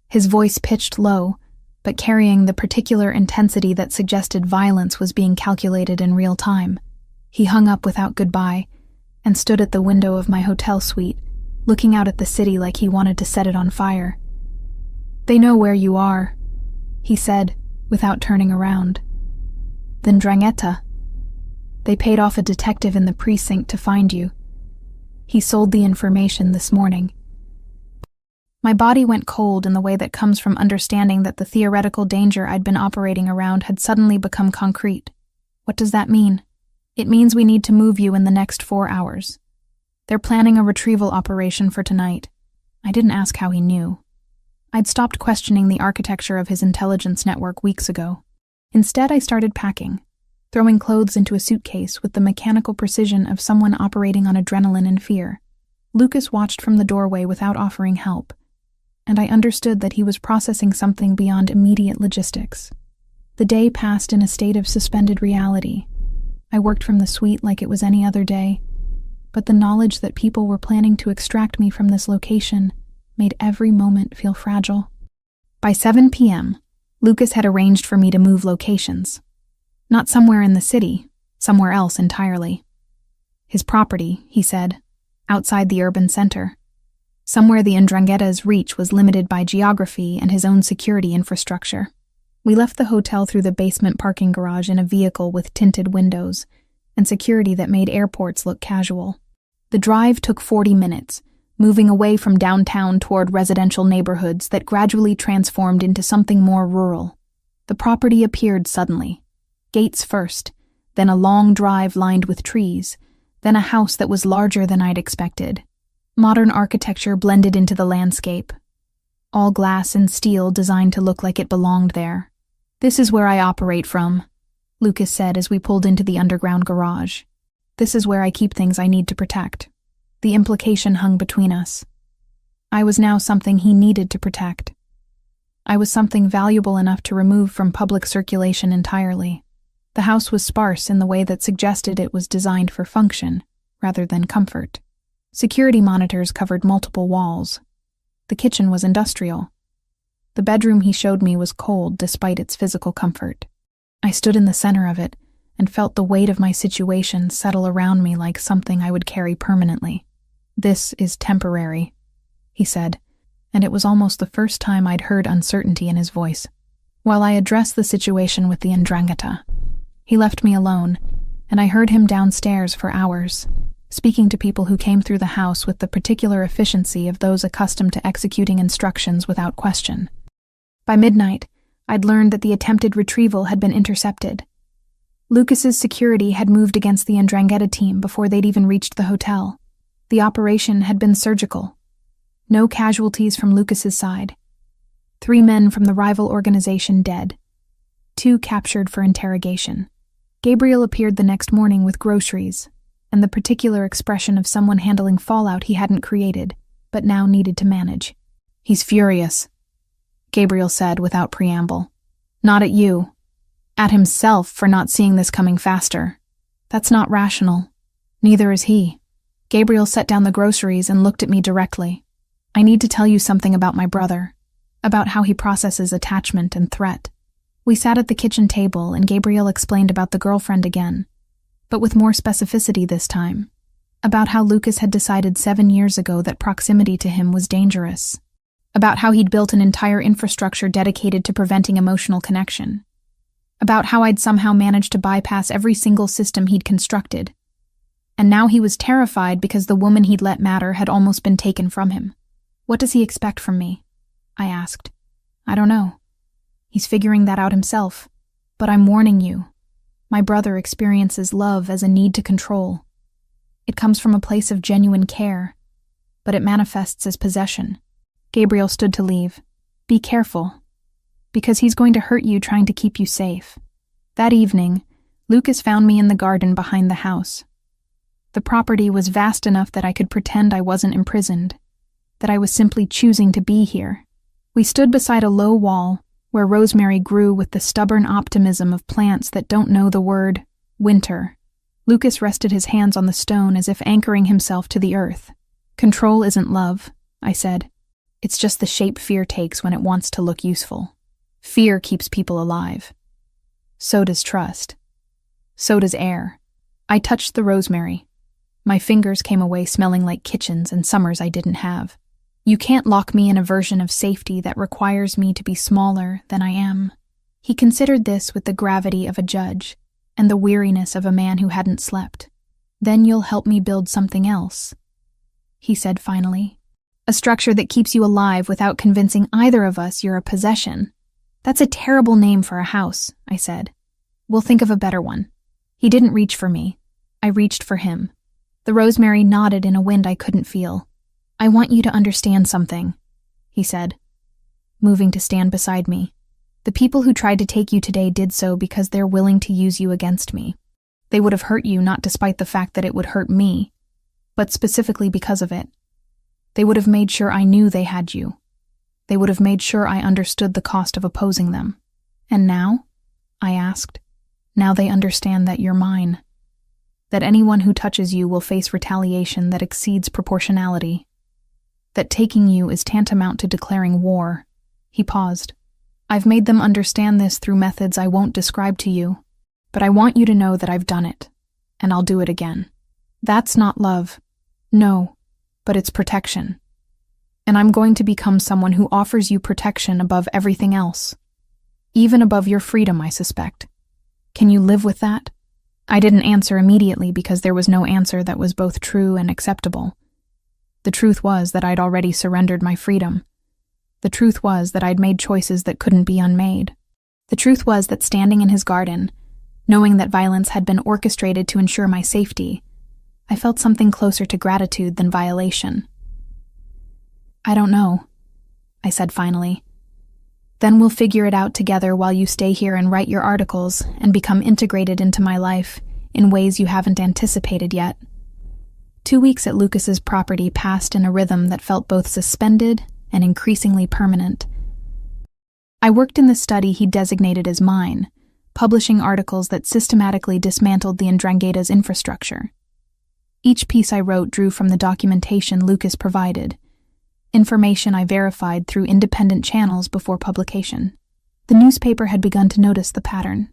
his voice pitched low, but carrying the particular intensity that suggested violence was being calculated in real time. He hung up without goodbye and stood at the window of my hotel suite, looking out at the city like he wanted to set it on fire. "They know where you are," he said, without turning around. "The 'Ndrangheta. They paid off a detective in the precinct to find you. He sold the information this morning." My body went cold in the way that comes from understanding that the theoretical danger I'd been operating around had suddenly become concrete. What does that mean? It means we need to move you in the next 4 hours. They're planning a retrieval operation for tonight. I didn't ask how he knew. I'd stopped questioning the architecture of his intelligence network weeks ago. Instead, I started packing, throwing clothes into a suitcase with the mechanical precision of someone operating on adrenaline and fear. Lucas watched from the doorway without offering help, and I understood that he was processing something beyond immediate logistics. The day passed in a state of suspended reality. I worked from the suite like it was any other day, but the knowledge that people were planning to extract me from this location made every moment feel fragile. By 7 p.m., Lucas had arranged for me to move locations. Not somewhere in the city, somewhere else entirely. His property, he said, outside the urban center. Somewhere the 'Ndrangheta's reach was limited by geography and his own security infrastructure. We left the hotel through the basement parking garage in a vehicle with tinted windows and security that made airports look casual. The drive took 40 minutes, moving away from downtown toward residential neighborhoods that gradually transformed into something more rural. The property appeared suddenly. Gates first, then a long drive lined with trees, then a house that was larger than I'd expected. Modern architecture blended into the landscape. All glass and steel designed to look like it belonged there. "This is where I operate from," Lucas said as we pulled into the underground garage. "This is where I keep things I need to protect." The implication hung between us. I was now something he needed to protect. I was something valuable enough to remove from public circulation entirely. The house was sparse in the way that suggested it was designed for function, rather than comfort. Security monitors covered multiple walls. The kitchen was industrial. The bedroom he showed me was cold despite its physical comfort. I stood in the center of it and felt the weight of my situation settle around me like something I would carry permanently. "This is temporary," he said, and it was almost the first time I'd heard uncertainty in his voice. While I addressed the situation with the 'Ndrangheta, he left me alone, and I heard him downstairs for hours, speaking to people who came through the house with the particular efficiency of those accustomed to executing instructions without question. By midnight, I'd learned that the attempted retrieval had been intercepted. Lucas's security had moved against the 'Ndrangheta team before they'd even reached the hotel. The operation had been surgical. No casualties from Lucas's side. 3 men from the rival organization dead. 2 captured for interrogation. Gabriel appeared the next morning with groceries, and the particular expression of someone handling fallout he hadn't created, but now needed to manage. "He's furious," Gabriel said without preamble. "Not at you. At himself for not seeing this coming faster. That's not rational. Neither is he." Gabriel set down the groceries and looked at me directly. "I need to tell you something about my brother, about how he processes attachment and threat." We sat at the kitchen table and Gabriel explained about the girlfriend again, but with more specificity this time, about how Lucas had decided 7 years ago that proximity to him was dangerous, about how he'd built an entire infrastructure dedicated to preventing emotional connection, about how I'd somehow managed to bypass every single system he'd constructed, and now he was terrified because the woman he'd let matter had almost been taken from him. "What does he expect from me?" I asked. "I don't know. He's figuring that out himself. But I'm warning you. My brother experiences love as a need to control. It comes from a place of genuine care, but it manifests as possession." Gabriel stood to leave. "Be careful, because he's going to hurt you trying to keep you safe." That evening, Lucas found me in the garden behind the house. The property was vast enough that I could pretend I wasn't imprisoned, that I was simply choosing to be here. We stood beside a low wall, where rosemary grew with the stubborn optimism of plants that don't know the word winter. Lucas rested his hands on the stone as if anchoring himself to the earth. "Control isn't love," I said. "It's just the shape fear takes when it wants to look useful. Fear keeps people alive. So does trust. So does air." I touched the rosemary. My fingers came away smelling like kitchens and summers I didn't have. "You can't lock me in a version of safety that requires me to be smaller than I am." He considered this with the gravity of a judge and the weariness of a man who hadn't slept. "Then you'll help me build something else," he said finally. "A structure that keeps you alive without convincing either of us you're a possession." "That's a terrible name for a house," I said. "We'll think of a better one." He didn't reach for me. I reached for him. The rosemary nodded in a wind I couldn't feel. "I want you to understand something," he said, moving to stand beside me. "The people who tried to take you today did so because they're willing to use you against me. They would have hurt you not despite the fact that it would hurt me, but specifically because of it. They would have made sure I knew they had you. They would have made sure I understood the cost of opposing them. And now?" I asked. "Now they understand that you're mine. That anyone who touches you will face retaliation that exceeds proportionality. That taking you is tantamount to declaring war." He paused. "I've made them understand this through methods I won't describe to you, but I want you to know that I've done it, and I'll do it again. That's not love. No, but it's protection. And I'm going to become someone who offers you protection above everything else. Even above your freedom, I suspect. Can you live with that?" I didn't answer immediately because there was no answer that was both true and acceptable. The truth was that I'd already surrendered my freedom. The truth was that I'd made choices that couldn't be unmade. The truth was that standing in his garden, knowing that violence had been orchestrated to ensure my safety, I felt something closer to gratitude than violation. "I don't know," I said finally. "Then we'll figure it out together while you stay here and write your articles and become integrated into my life in ways you haven't anticipated yet." 2 weeks at Lucas's property passed in a rhythm that felt both suspended and increasingly permanent. I worked in the study he designated as mine, publishing articles that systematically dismantled the Ndrangheta's infrastructure. Each piece I wrote drew from the documentation Lucas provided, information I verified through independent channels before publication. The newspaper had begun to notice the pattern.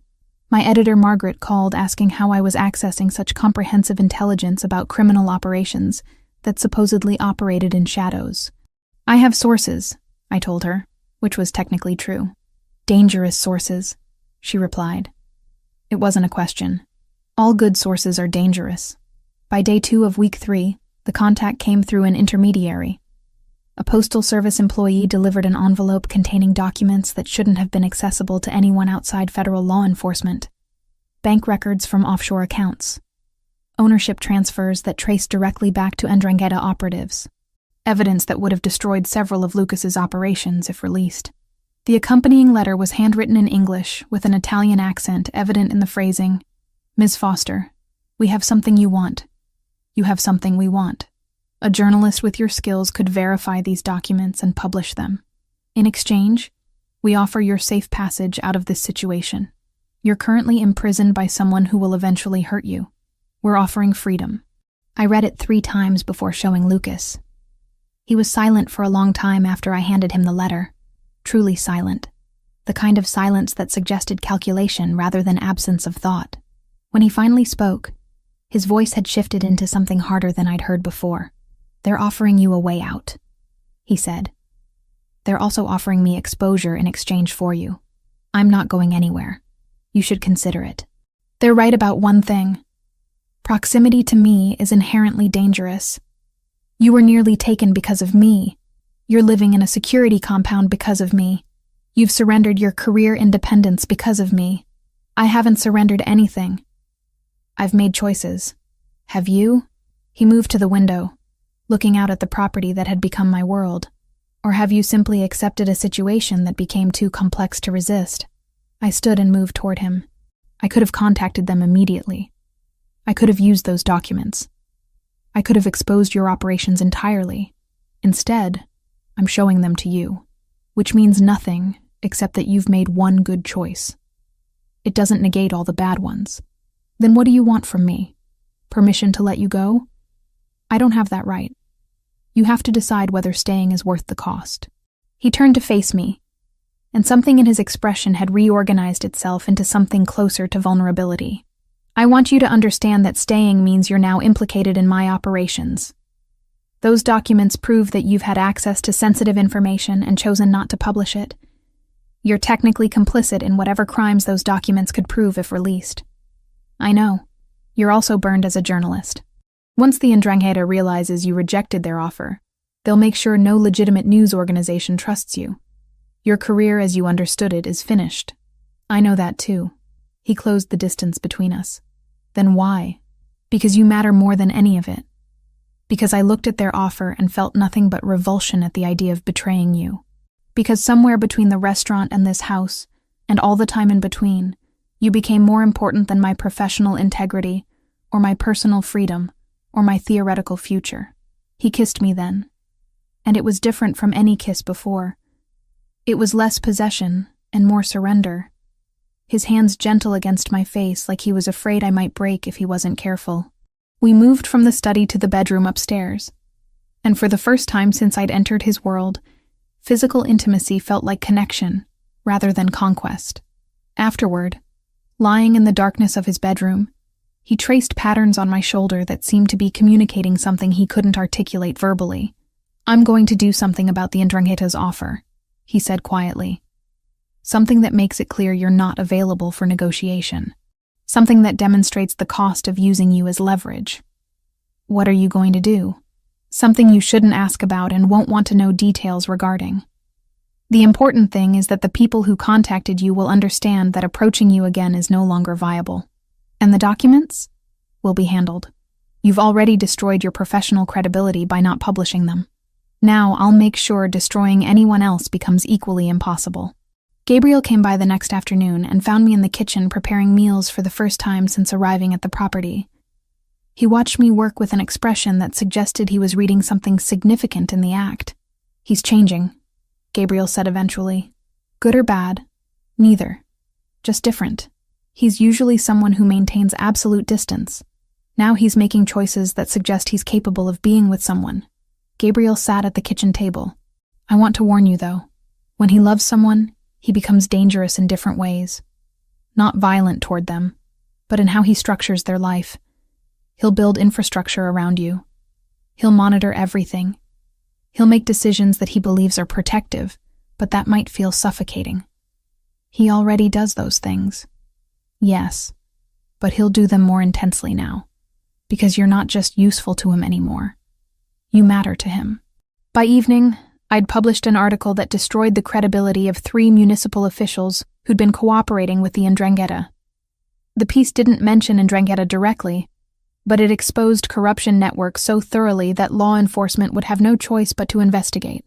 My editor Margaret called asking how I was accessing such comprehensive intelligence about criminal operations that supposedly operated in shadows. "I have sources," I told her, which was technically true. "Dangerous sources," she replied. It wasn't a question. All good sources are dangerous. By day 2 of week 3, the contact came through an intermediary. A Postal Service employee delivered an envelope containing documents that shouldn't have been accessible to anyone outside federal law enforcement. Bank records from offshore accounts. Ownership transfers that traced directly back to Ndrangheta operatives. Evidence that would have destroyed several of Lucas's operations if released. The accompanying letter was handwritten in English with an Italian accent evident in the phrasing, "Ms. Foster, we have something you want. You have something we want. A journalist with your skills could verify these documents and publish them. In exchange, we offer your safe passage out of this situation. You're currently imprisoned by someone who will eventually hurt you. We're offering freedom." I read it 3 times before showing Lucas. He was silent for a long time after I handed him the letter. Truly silent. The kind of silence that suggested calculation rather than absence of thought. When he finally spoke, his voice had shifted into something harder than I'd heard before. "They're offering you a way out," he said. "They're also offering me exposure in exchange for you. I'm not going anywhere. You should consider it. They're right about one thing. Proximity to me is inherently dangerous. You were nearly taken because of me. You're living in a security compound because of me. You've surrendered your career independence because of me. I haven't surrendered anything. I've made choices. Have you?" He moved to the window, looking out at the property that had become my world. "Or have you simply accepted a situation that became too complex to resist?" I stood and moved toward him. I could have contacted them immediately. I could have used those documents. I could have exposed your operations entirely. Instead, I'm showing them to you, which means nothing except that you've made one good choice. It doesn't negate all the bad ones. Then what do you want from me? Permission to let you go? I don't have that right. You have to decide whether staying is worth the cost." He turned to face me, and something in his expression had reorganized itself into something closer to vulnerability. "I want you to understand that staying means you're now implicated in my operations. Those documents prove that you've had access to sensitive information and chosen not to publish it. You're technically complicit in whatever crimes those documents could prove if released. I know. You're also burned as a journalist. Once the Ndrangheta realizes you rejected their offer, they'll make sure no legitimate news organization trusts you. Your career as you understood it is finished. I know that too." He closed the distance between us. "Then why? Because you matter more than any of it. Because I looked at their offer and felt nothing but revulsion at the idea of betraying you. Because somewhere between the restaurant and this house, and all the time in between, you became more important than my professional integrity, or my personal freedom, or my theoretical future." He kissed me then. And it was different from any kiss before. It was less possession and more surrender. His hands gentle against my face like he was afraid I might break if he wasn't careful. We moved from the study to the bedroom upstairs, and for the first time since I'd entered his world, physical intimacy felt like connection rather than conquest. Afterward, lying in the darkness of his bedroom, he traced patterns on my shoulder that seemed to be communicating something he couldn't articulate verbally. "I'm going to do something about the Ndrangheta's offer," he said quietly. "Something that makes it clear you're not available for negotiation. Something that demonstrates the cost of using you as leverage." "What are you going to do?" "Something you shouldn't ask about and won't want to know details regarding. The important thing is that the people who contacted you will understand that approaching you again is no longer viable. And the documents will be handled. You've already destroyed your professional credibility by not publishing them. Now I'll make sure destroying anyone else becomes equally impossible." Gabriel came by the next afternoon and found me in the kitchen preparing meals for the first time since arriving at the property. He watched me work with an expression that suggested he was reading something significant in the act. "He's changing," Gabriel said eventually. "Good or bad? Neither. Just different. He's usually someone who maintains absolute distance. Now he's making choices that suggest he's capable of being with someone." Gabriel sat at the kitchen table. "I want to warn you, though. When he loves someone, he becomes dangerous in different ways. Not violent toward them, but in how he structures their life. He'll build infrastructure around you. He'll monitor everything. He'll make decisions that he believes are protective, but that might feel suffocating. He already does those things. Yes, but he'll do them more intensely now, because you're not just useful to him anymore. You matter to him." By evening, I'd published an article that destroyed the credibility of 3 municipal officials who'd been cooperating with the Ndrangheta. The piece didn't mention Ndrangheta directly, but it exposed corruption networks so thoroughly that law enforcement would have no choice but to investigate.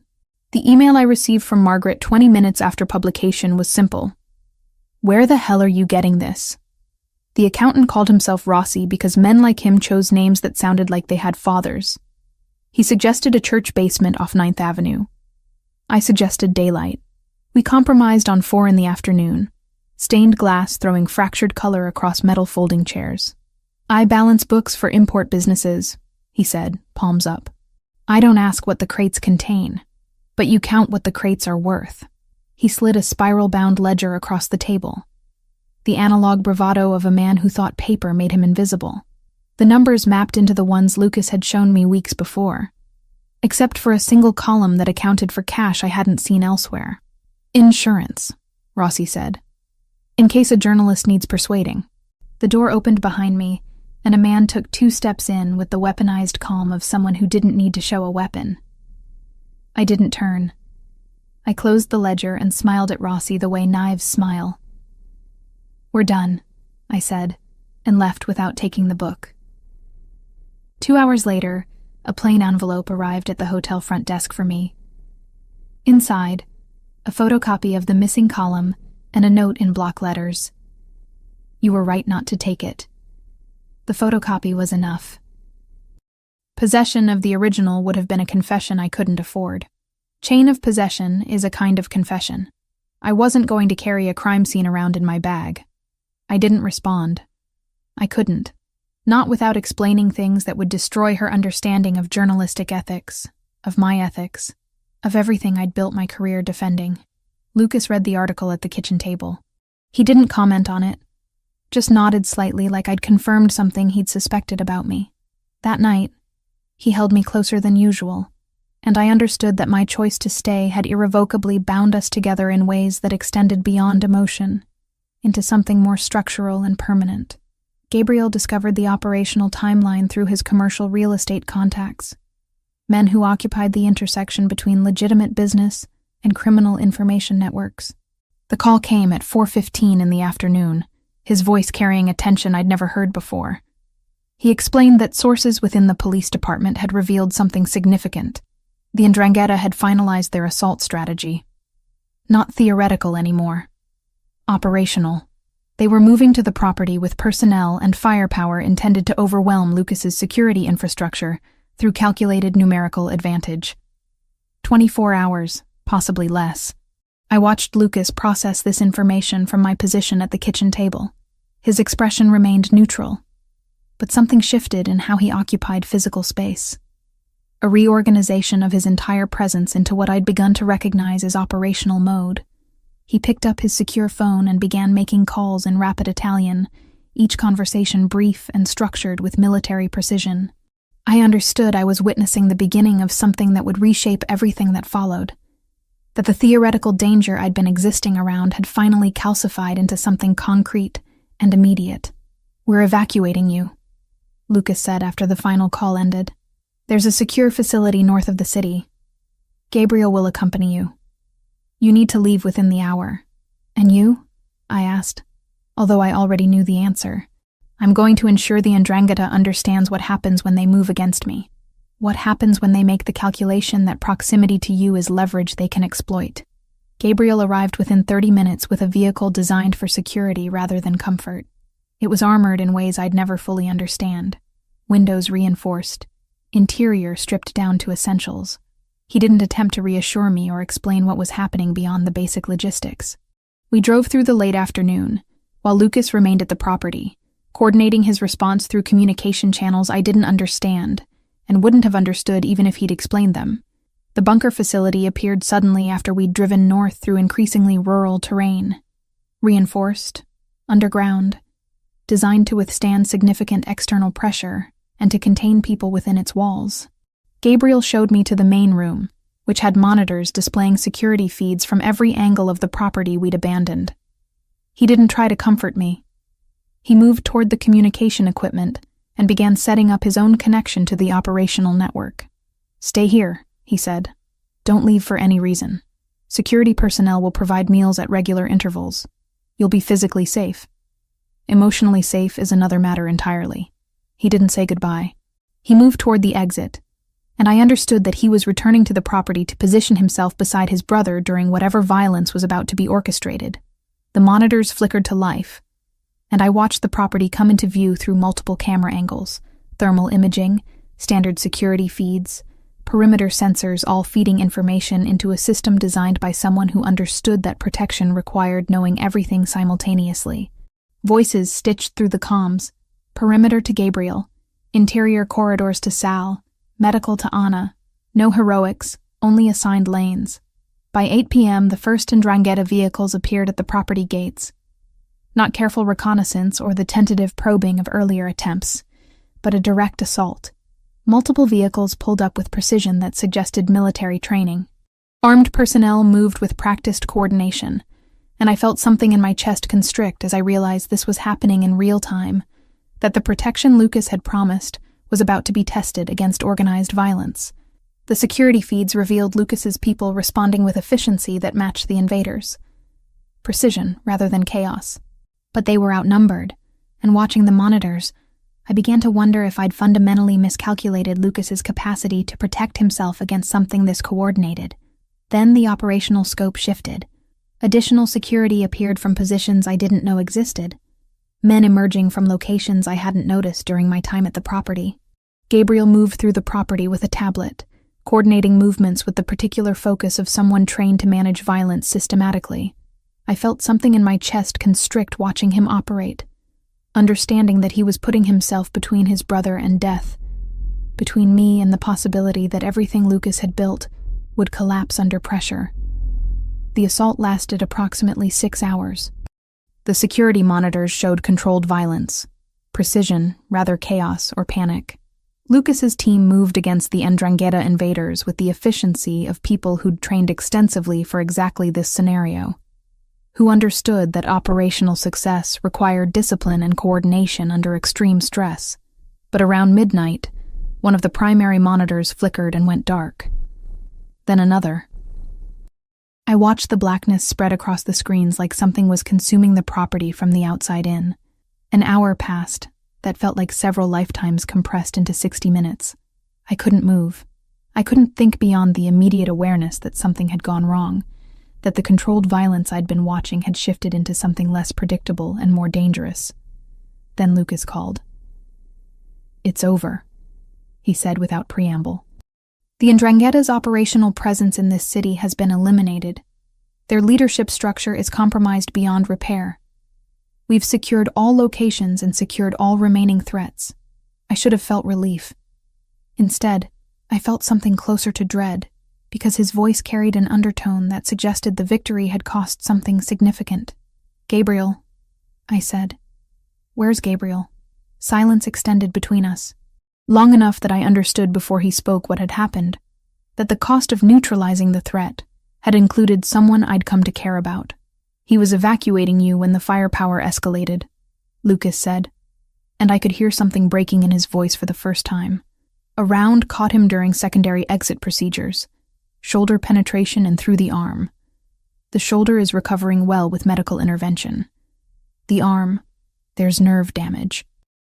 The email I received from Margaret 20 minutes after publication was simple. "Where the hell are you getting this?" The accountant called himself Rossi because men like him chose names that sounded like they had fathers. He suggested a church basement off 9th Avenue. I suggested daylight. We compromised on 4 in the afternoon, stained glass throwing fractured color across metal folding chairs. "I balance books for import businesses," he said, palms up. "I don't ask what the crates contain, but you count what the crates are worth." He slid a spiral-bound ledger across the table. The analog bravado of a man who thought paper made him invisible. The numbers mapped into the ones Lucas had shown me weeks before, except for a single column that accounted for cash I hadn't seen elsewhere. "Insurance," Rossi said, "in case a journalist needs persuading." The door opened behind me, and a man took 2 steps in with the weaponized calm of someone who didn't need to show a weapon. I didn't turn. I closed the ledger and smiled at Rossi the way knives smile. "We're done," I said, and left without taking the book. 2 hours later, a plain envelope arrived at the hotel front desk for me. Inside, a photocopy of the missing column and a note in block letters. "You were right not to take it." The photocopy was enough. Possession of the original would have been a confession I couldn't afford. Chain of possession is a kind of confession. I wasn't going to carry a crime scene around in my bag. I didn't respond. I couldn't. Not without explaining things that would destroy her understanding of journalistic ethics, of my ethics, of everything I'd built my career defending. Lucas read the article at the kitchen table. He didn't comment on it, just nodded slightly like I'd confirmed something he'd suspected about me. That night, he held me closer than usual, and I understood that my choice to stay had irrevocably bound us together in ways that extended beyond emotion, into something more structural and permanent. Gabriel discovered the operational timeline through his commercial real estate contacts, men who occupied the intersection between legitimate business and criminal information networks. The call came at 4:15 in the afternoon, his voice carrying a tension I'd never heard before. He explained that sources within the police department had revealed something significant. The 'Ndrangheta had finalized their assault strategy. Not theoretical anymore. Operational. They were moving to the property with personnel and firepower intended to overwhelm Lucas's security infrastructure through calculated numerical advantage. 24 hours, possibly less. I watched Lucas process this information from my position at the kitchen table. His expression remained neutral, but something shifted in how he occupied physical space. A reorganization of his entire presence into what I'd begun to recognize as operational mode. He picked up his secure phone and began making calls in rapid Italian, each conversation brief and structured with military precision. I understood I was witnessing the beginning of something that would reshape everything that followed. That the theoretical danger I'd been existing around had finally calcified into something concrete and immediate. "We're evacuating you," Lucas said after the final call ended. "There's a secure facility north of the city. Gabriel will accompany you. You need to leave within the hour." "And you?" I asked, although I already knew the answer. "I'm going to ensure the 'Ndrangheta understands what happens when they move against me. What happens when they make the calculation that proximity to you is leverage they can exploit." Gabriel arrived within 30 minutes with a vehicle designed for security rather than comfort. It was armored in ways I'd never fully understand. Windows reinforced, interior stripped down to essentials. He didn't attempt to reassure me or explain what was happening beyond the basic logistics. We drove through the late afternoon, while Lucas remained at the property, coordinating his response through communication channels I didn't understand, and wouldn't have understood even if he'd explained them. The bunker facility appeared suddenly after we'd driven north through increasingly rural terrain. Reinforced, underground, designed to withstand significant external pressure and to contain people within its walls. Gabriel showed me to the main room, which had monitors displaying security feeds from every angle of the property we'd abandoned. He didn't try to comfort me. He moved toward the communication equipment and began setting up his own connection to the operational network. "Stay here," he said. "Don't leave for any reason. Security personnel will provide meals at regular intervals. You'll be physically safe. Emotionally safe is another matter entirely." He didn't say goodbye. He moved toward the exit, and I understood that he was returning to the property to position himself beside his brother during whatever violence was about to be orchestrated. The monitors flickered to life, and I watched the property come into view through multiple camera angles, thermal imaging, standard security feeds, perimeter sensors, all feeding information into a system designed by someone who understood that protection required knowing everything simultaneously. Voices stitched through the comms, perimeter to Gabriel, interior corridors to Sal, medical to Anna, no heroics, only assigned lanes. By 8 p.m., the first Ndrangheta vehicles appeared at the property gates. Not careful reconnaissance or the tentative probing of earlier attempts, but a direct assault. Multiple vehicles pulled up with precision that suggested military training. Armed personnel moved with practiced coordination, and I felt something in my chest constrict as I realized this was happening in real time, that the protection Lucas had promised was about to be tested against organized violence. The security feeds revealed Lucas's people responding with efficiency that matched the invaders. Precision rather than chaos. But they were outnumbered, and watching the monitors, I began to wonder if I'd fundamentally miscalculated Lucas's capacity to protect himself against something this coordinated. Then the operational scope shifted. Additional security appeared from positions I didn't know existed. Men emerging from locations I hadn't noticed during my time at the property. Gabriel moved through the property with a tablet, coordinating movements with the particular focus of someone trained to manage violence systematically. I felt something in my chest constrict watching him operate, understanding that he was putting himself between his brother and death, between me and the possibility that everything Lucas had built would collapse under pressure. The assault lasted approximately 6 hours. The security monitors showed controlled violence, precision, rather chaos or panic. Lucas's team moved against the Ndrangheta invaders with the efficiency of people who'd trained extensively for exactly this scenario, who understood that operational success required discipline and coordination under extreme stress. But around midnight, one of the primary monitors flickered and went dark. Then another. I watched the blackness spread across the screens like something was consuming the property from the outside in. An hour passed that felt like several lifetimes compressed into 60 minutes. I couldn't move. I couldn't think beyond the immediate awareness that something had gone wrong, that the controlled violence I'd been watching had shifted into something less predictable and more dangerous. Then Lucas called. "It's over," he said without preamble. The Ndrangheta's operational presence in this city has been eliminated. Their leadership structure is compromised beyond repair. We've secured all locations and secured all remaining threats. I should have felt relief. Instead, I felt something closer to dread, because his voice carried an undertone that suggested the victory had cost something significant. "Gabriel," I said. "Where's Gabriel?" Silence extended between us. Long enough that I understood before he spoke what had happened, that the cost of neutralizing the threat had included someone I'd come to care about. "He was evacuating you when the firepower escalated," Lucas said, and I could hear something breaking in his voice for the first time. A round caught him during secondary exit procedures, shoulder penetration and through the arm. The shoulder is recovering well with medical intervention. The arm, there's nerve damage.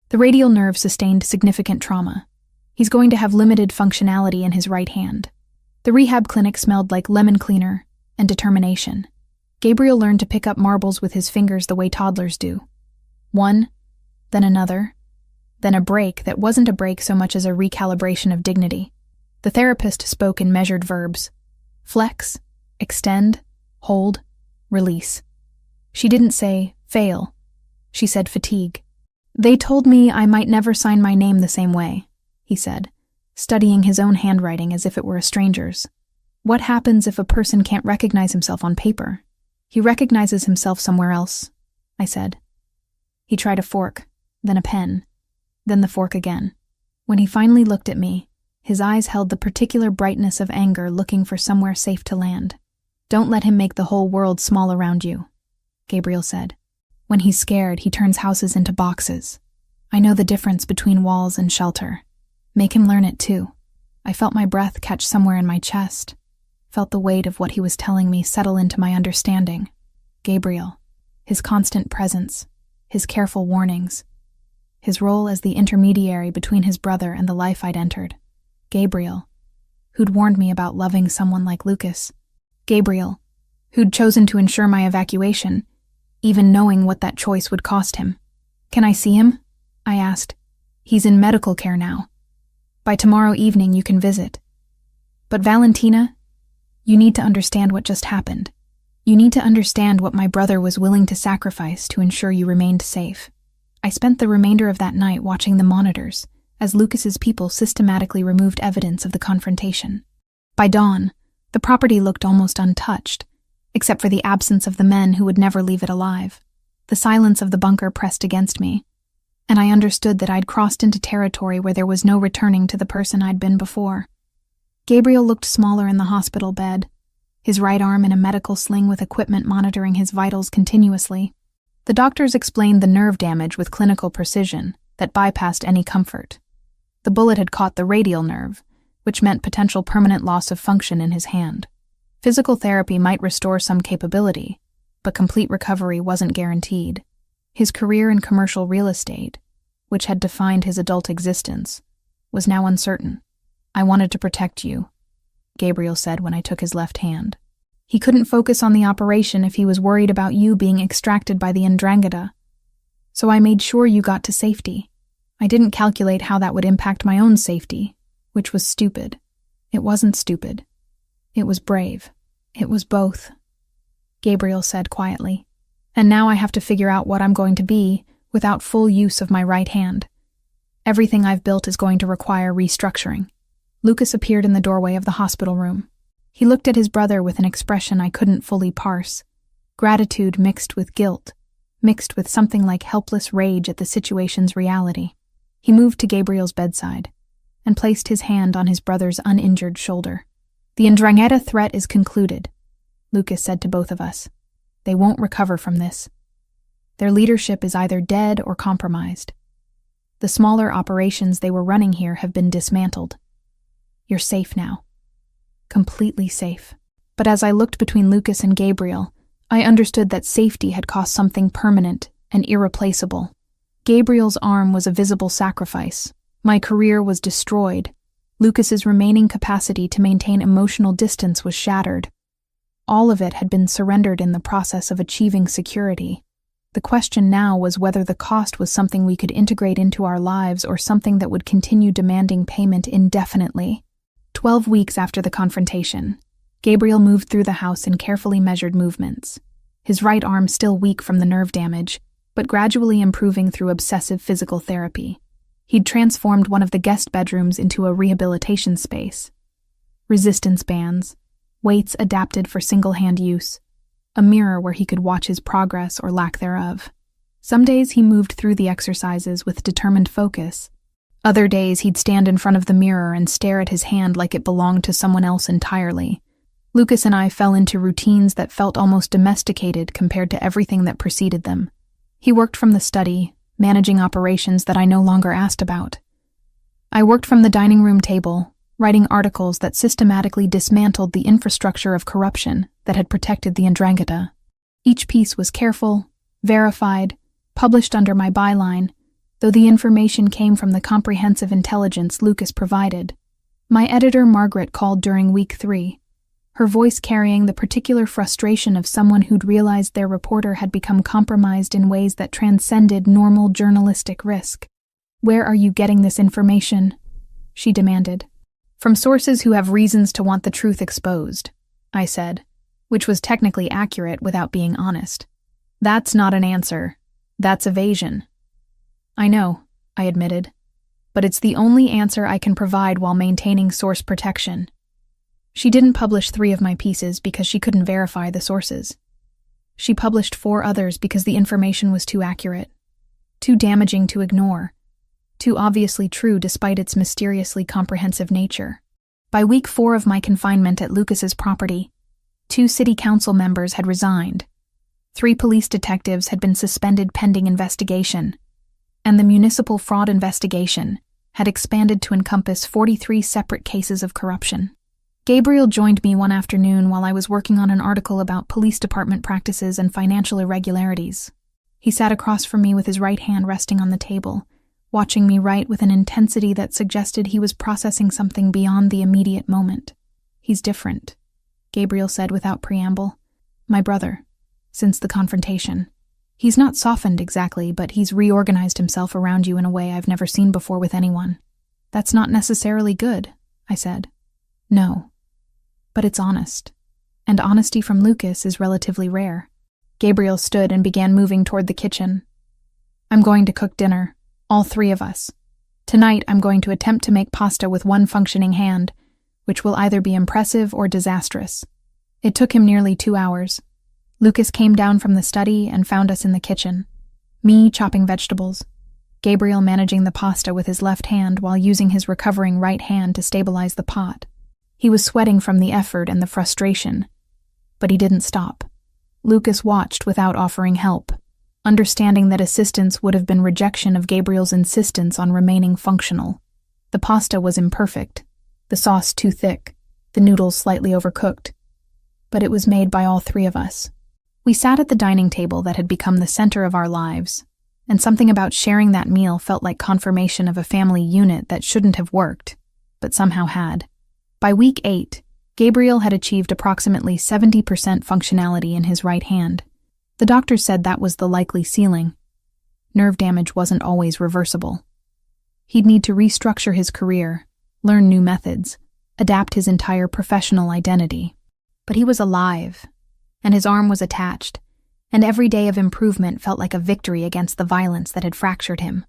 The radial nerve sustained significant trauma. He's going to have limited functionality in his right hand. The rehab clinic smelled like lemon cleaner and determination. Gabriel learned to pick up marbles with his fingers the way toddlers do. One, then another, then a break that wasn't a break so much as a recalibration of dignity. The therapist spoke in measured verbs. Flex, extend, hold, release. She didn't say, fail. She said fatigue. "They told me I might never sign my name the same way," he said, studying his own handwriting as if it were a stranger's. "What happens if a person can't recognize himself on paper?" "He recognizes himself somewhere else," I said. He tried a fork, then a pen, then the fork again. When he finally looked at me, his eyes held the particular brightness of anger looking for somewhere safe to land. "Don't let him make the whole world small around you," Gabriel said. "When he's scared, he turns houses into boxes. I know the difference between walls and shelter. Make him learn it too." I felt my breath catch somewhere in my chest, felt the weight of what he was telling me settle into my understanding. Gabriel, his constant presence, his careful warnings, his role as the intermediary between his brother and the life I'd entered. Gabriel, who'd warned me about loving someone like Lucas. Gabriel, who'd chosen to ensure my evacuation, even knowing what that choice would cost him. "Can I see him?" I asked. "He's in medical care now. By tomorrow evening you can visit." "But Valentina, you need to understand what just happened. You need to understand what my brother was willing to sacrifice to ensure you remained safe." I spent the remainder of that night watching the monitors as Lucas's people systematically removed evidence of the confrontation. By dawn, the property looked almost untouched, except for the absence of the men who would never leave it alive. The silence of the bunker pressed against me, and I understood that I'd crossed into territory where there was no returning to the person I'd been before. Gabriel looked smaller in the hospital bed, his right arm in a medical sling with equipment monitoring his vitals continuously. The doctors explained the nerve damage with clinical precision that bypassed any comfort. The bullet had caught the radial nerve, which meant potential permanent loss of function in his hand. Physical therapy might restore some capability, but complete recovery wasn't guaranteed. His career in commercial real estate, which had defined his adult existence, was now uncertain. "I wanted to protect you," Gabriel said when I took his left hand. "He couldn't focus on the operation if he was worried about you being extracted by the Ndrangheta. So I made sure you got to safety. I didn't calculate how that would impact my own safety, which was stupid. It wasn't stupid. It was brave. It was both," Gabriel said quietly. "And now I have to figure out what I'm going to be without full use of my right hand. Everything I've built is going to require restructuring." Lucas appeared in the doorway of the hospital room. He looked at his brother with an expression I couldn't fully parse. Gratitude mixed with guilt, mixed with something like helpless rage at the situation's reality. He moved to Gabriel's bedside and placed his hand on his brother's uninjured shoulder. "The Ndrangheta threat is concluded," Lucas said to both of us. "They won't recover from this. Their leadership is either dead or compromised. The smaller operations they were running here have been dismantled. You're safe now. Completely safe." But as I looked between Lucas and Gabriel, I understood that safety had cost something permanent and irreplaceable. Gabriel's arm was a visible sacrifice. My career was destroyed. Lucas's remaining capacity to maintain emotional distance was shattered. All of it had been surrendered in the process of achieving security. The question now was whether the cost was something we could integrate into our lives or something that would continue demanding payment indefinitely. 12 weeks after the confrontation, Gabriel moved through the house in carefully measured movements, his right arm still weak from the nerve damage, but gradually improving through obsessive physical therapy. He'd transformed one of the guest bedrooms into a rehabilitation space. Resistance bands, weights adapted for single-hand use, a mirror where he could watch his progress or lack thereof. Some days he moved through the exercises with determined focus. Other days he'd stand in front of the mirror and stare at his hand like it belonged to someone else entirely. Lucas and I fell into routines that felt almost domesticated compared to everything that preceded them. He worked from the study, managing operations that I no longer asked about. I worked from the dining room table, writing articles that systematically dismantled the infrastructure of corruption that had protected the Ndrangheta. Each piece was careful, verified, published under my byline, though the information came from the comprehensive intelligence Lucas provided. My editor, Margaret, called during week 3, her voice carrying the particular frustration of someone who'd realized their reporter had become compromised in ways that transcended normal journalistic risk. "Where are you getting this information?" she demanded. "From sources who have reasons to want the truth exposed," I said, which was technically accurate without being honest. "That's not an answer. That's evasion." "I know," I admitted, "but it's the only answer I can provide while maintaining source protection." She didn't publish 3 of my pieces because she couldn't verify the sources. She published 4 others because the information was too accurate, too damaging to ignore, too obviously true despite its mysteriously comprehensive nature. By week 4 of my confinement at Lucas's property, 2 city council members had resigned, 3 police detectives had been suspended pending investigation, and the municipal fraud investigation had expanded to encompass 43 separate cases of corruption. Gabriel joined me one afternoon while I was working on an article about police department practices and financial irregularities. He sat across from me with his right hand resting on the table, watching me write with an intensity that suggested he was processing something beyond the immediate moment. "He's different," Gabriel said without preamble. "My brother, since the confrontation. He's not softened exactly, but he's reorganized himself around you in a way I've never seen before with anyone." "That's not necessarily good," I said. "No, but it's honest. And honesty from Lucas is relatively rare." Gabriel stood and began moving toward the kitchen. "I'm going to cook dinner, all three of us. Tonight I'm going to attempt to make pasta with one functioning hand, which will either be impressive or disastrous." It took him nearly 2 hours. Lucas came down from the study and found us in the kitchen. Me chopping vegetables, Gabriel managing the pasta with his left hand while using his recovering right hand to stabilize the pot. He was sweating from the effort and the frustration, but he didn't stop. Lucas watched without offering help, understanding that assistance would have been rejection of Gabriel's insistence on remaining functional. The pasta was imperfect, the sauce too thick, the noodles slightly overcooked, but it was made by all three of us. We sat at the dining table that had become the center of our lives, and something about sharing that meal felt like confirmation of a family unit that shouldn't have worked, but somehow had. By week 8, Gabriel had achieved approximately 70% functionality in his right hand. The doctors said that was the likely ceiling. Nerve damage wasn't always reversible. He'd need to restructure his career, learn new methods, adapt his entire professional identity. But he was alive, and his arm was attached, and every day of improvement felt like a victory against the violence that had fractured him.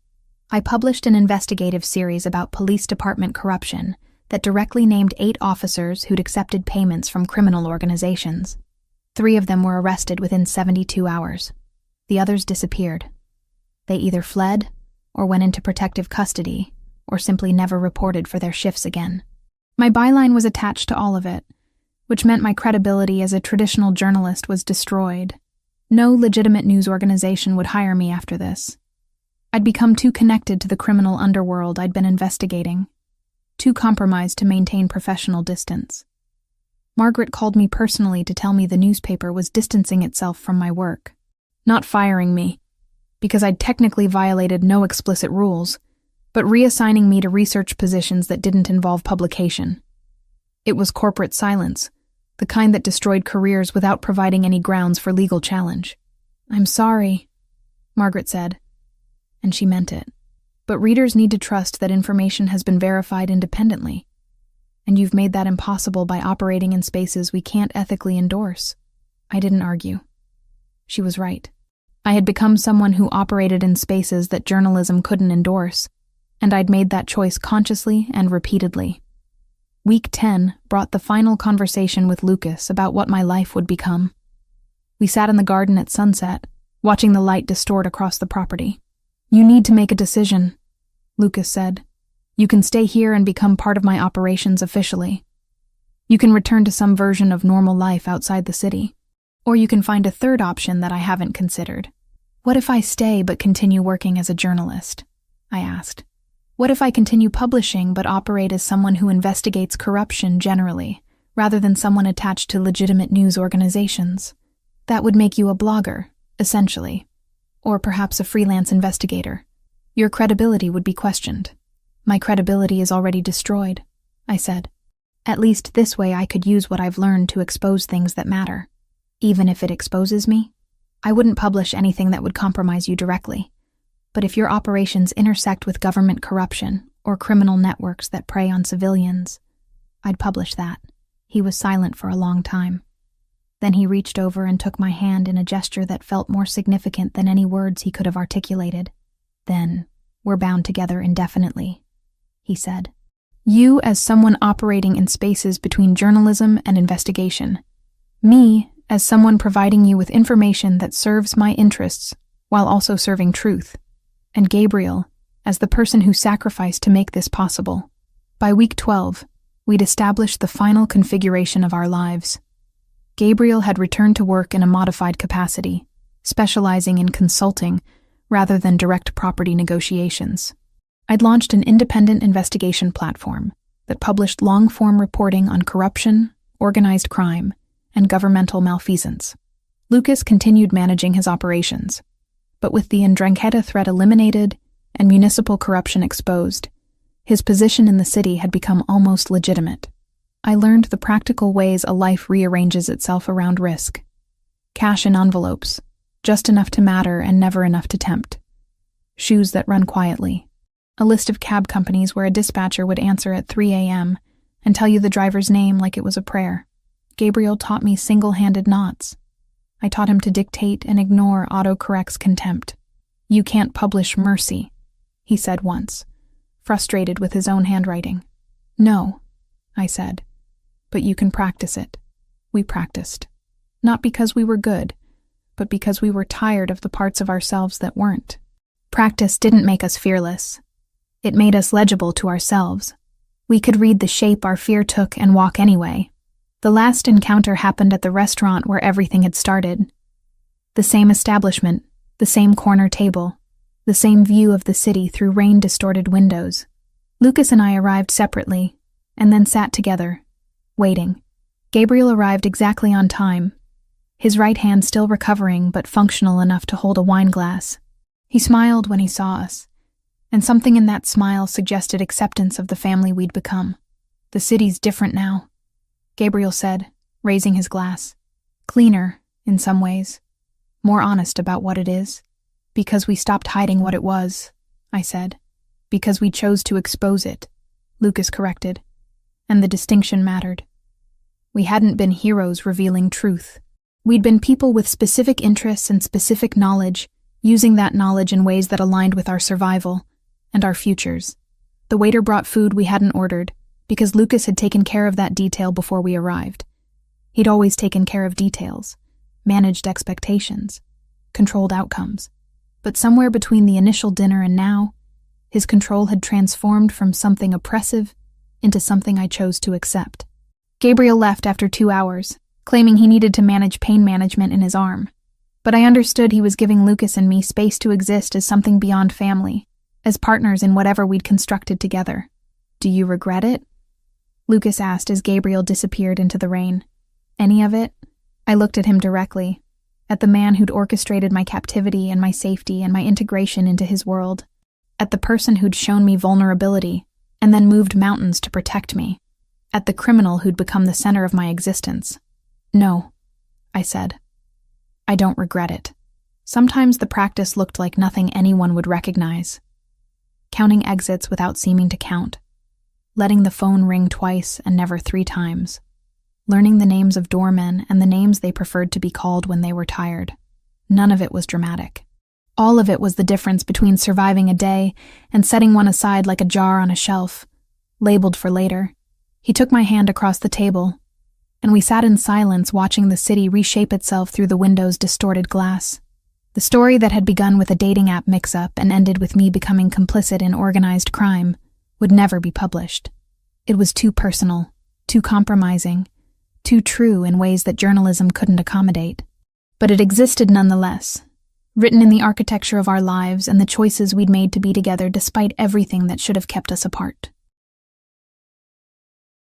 I published an investigative series about police department corruption that directly named 8 officers who'd accepted payments from criminal organizations. 3 of them were arrested within 72 hours. The others disappeared. They either fled, or went into protective custody, or simply never reported for their shifts again. My byline was attached to all of it, which meant my credibility as a traditional journalist was destroyed. No legitimate news organization would hire me after this. I'd become too connected to the criminal underworld I'd been investigating, too compromised to maintain professional distance. Margaret called me personally to tell me the newspaper was distancing itself from my work, not firing me, because I'd technically violated no explicit rules, but reassigning me to research positions that didn't involve publication. It was corporate silence, the kind that destroyed careers without providing any grounds for legal challenge. "I'm sorry," Margaret said, and she meant it. "But readers need to trust that information has been verified independently, and you've made that impossible by operating in spaces we can't ethically endorse." I didn't argue. She was right. I had become someone who operated in spaces that journalism couldn't endorse, and I'd made that choice consciously and repeatedly. Week 10 brought the final conversation with Lucas about what my life would become. We sat in the garden at sunset, watching the light distort across the property. "You need to make a decision," Lucas said. "You can stay here and become part of my operations officially. You can return to some version of normal life outside the city. Or you can find a third option that I haven't considered." "What if I stay but continue working as a journalist?" I asked. "What if I continue publishing but operate as someone who investigates corruption generally, rather than someone attached to legitimate news organizations? That would make you a blogger, essentially. Or perhaps a freelance investigator. Your credibility would be questioned." "My credibility is already destroyed," I said. "At least this way I could use what I've learned to expose things that matter. Even if it exposes me, I wouldn't publish anything that would compromise you directly. But if your operations intersect with government corruption or criminal networks that prey on civilians, I'd publish that." He was silent for a long time. Then he reached over and took my hand in a gesture that felt more significant than any words he could have articulated. "Then, we're bound together indefinitely," he said. "You as someone operating in spaces between journalism and investigation. Me as someone providing you with information that serves my interests while also serving truth. And Gabriel as the person who sacrificed to make this possible." By week 12, we'd established the final configuration of our lives. Gabriel had returned to work in a modified capacity, specializing in consulting rather than direct property negotiations. I'd launched an independent investigation platform that published long-form reporting on corruption, organized crime, and governmental malfeasance. Lucas continued managing his operations, but with the Ndrangheta threat eliminated and municipal corruption exposed. His position in the city had become almost legitimate. I learned the practical ways a life rearranges itself around risk. Cash in envelopes, just enough to matter and never enough to tempt. Shoes that run quietly. A list of cab companies where a dispatcher would answer at 3 a.m. and tell you the driver's name like it was a prayer. Gabriel taught me single-handed knots. I taught him to dictate and ignore autocorrect's contempt. "You can't publish mercy," he said once, frustrated with his own handwriting. "No," I said, "but you can practice it." We practiced. Not because we were good, but because we were tired of the parts of ourselves that weren't. Practice didn't make us fearless. It made us legible to ourselves. We could read the shape our fear took and walk anyway. The last encounter happened at the restaurant where everything had started. The same establishment, the same corner table, the same view of the city through rain-distorted windows. Lucas and I arrived separately, and then sat together, waiting. Gabriel arrived exactly on time, his right hand still recovering but functional enough to hold a wine glass. He smiled when he saw us, and something in that smile suggested acceptance of the family we'd become. "The city's different now," Gabriel said, raising his glass. "Cleaner, in some ways. More honest about what it is. Because we stopped hiding what it was," I said. "Because we chose to expose it," Lucas corrected. And the distinction mattered. We hadn't been heroes revealing truth. We'd been people with specific interests and specific knowledge, using that knowledge in ways that aligned with our survival and our futures. The waiter brought food we hadn't ordered, because Lucas had taken care of that detail before we arrived. He'd always taken care of details, managed expectations, controlled outcomes. But somewhere between the initial dinner and now, his control had transformed from something oppressive into something I chose to accept. Gabriel left after 2 hours, claiming he needed to manage pain management in his arm. But I understood he was giving Lucas and me space to exist as something beyond family, as partners in whatever we'd constructed together. "Do you regret it?" Lucas asked as Gabriel disappeared into the rain. "Any of it?" I looked at him directly, at the man who'd orchestrated my captivity and my safety and my integration into his world, at the person who'd shown me vulnerability and then moved mountains to protect me, at the criminal who'd become the center of my existence. "No," I said. "I don't regret it." Sometimes the practice looked like nothing anyone would recognize. Counting exits without seeming to count. Letting the phone ring twice and never 3 times. Learning the names of doormen and the names they preferred to be called when they were tired. None of it was dramatic. All of it was the difference between surviving a day and setting one aside like a jar on a shelf, labeled for later. He took my hand across the table, and we sat in silence watching the city reshape itself through the window's distorted glass. The story that had begun with a dating app mix-up and ended with me becoming complicit in organized crime would never be published. It was too personal, too compromising, too true in ways that journalism couldn't accommodate. But it existed nonetheless, written in the architecture of our lives and the choices we'd made to be together despite everything that should have kept us apart.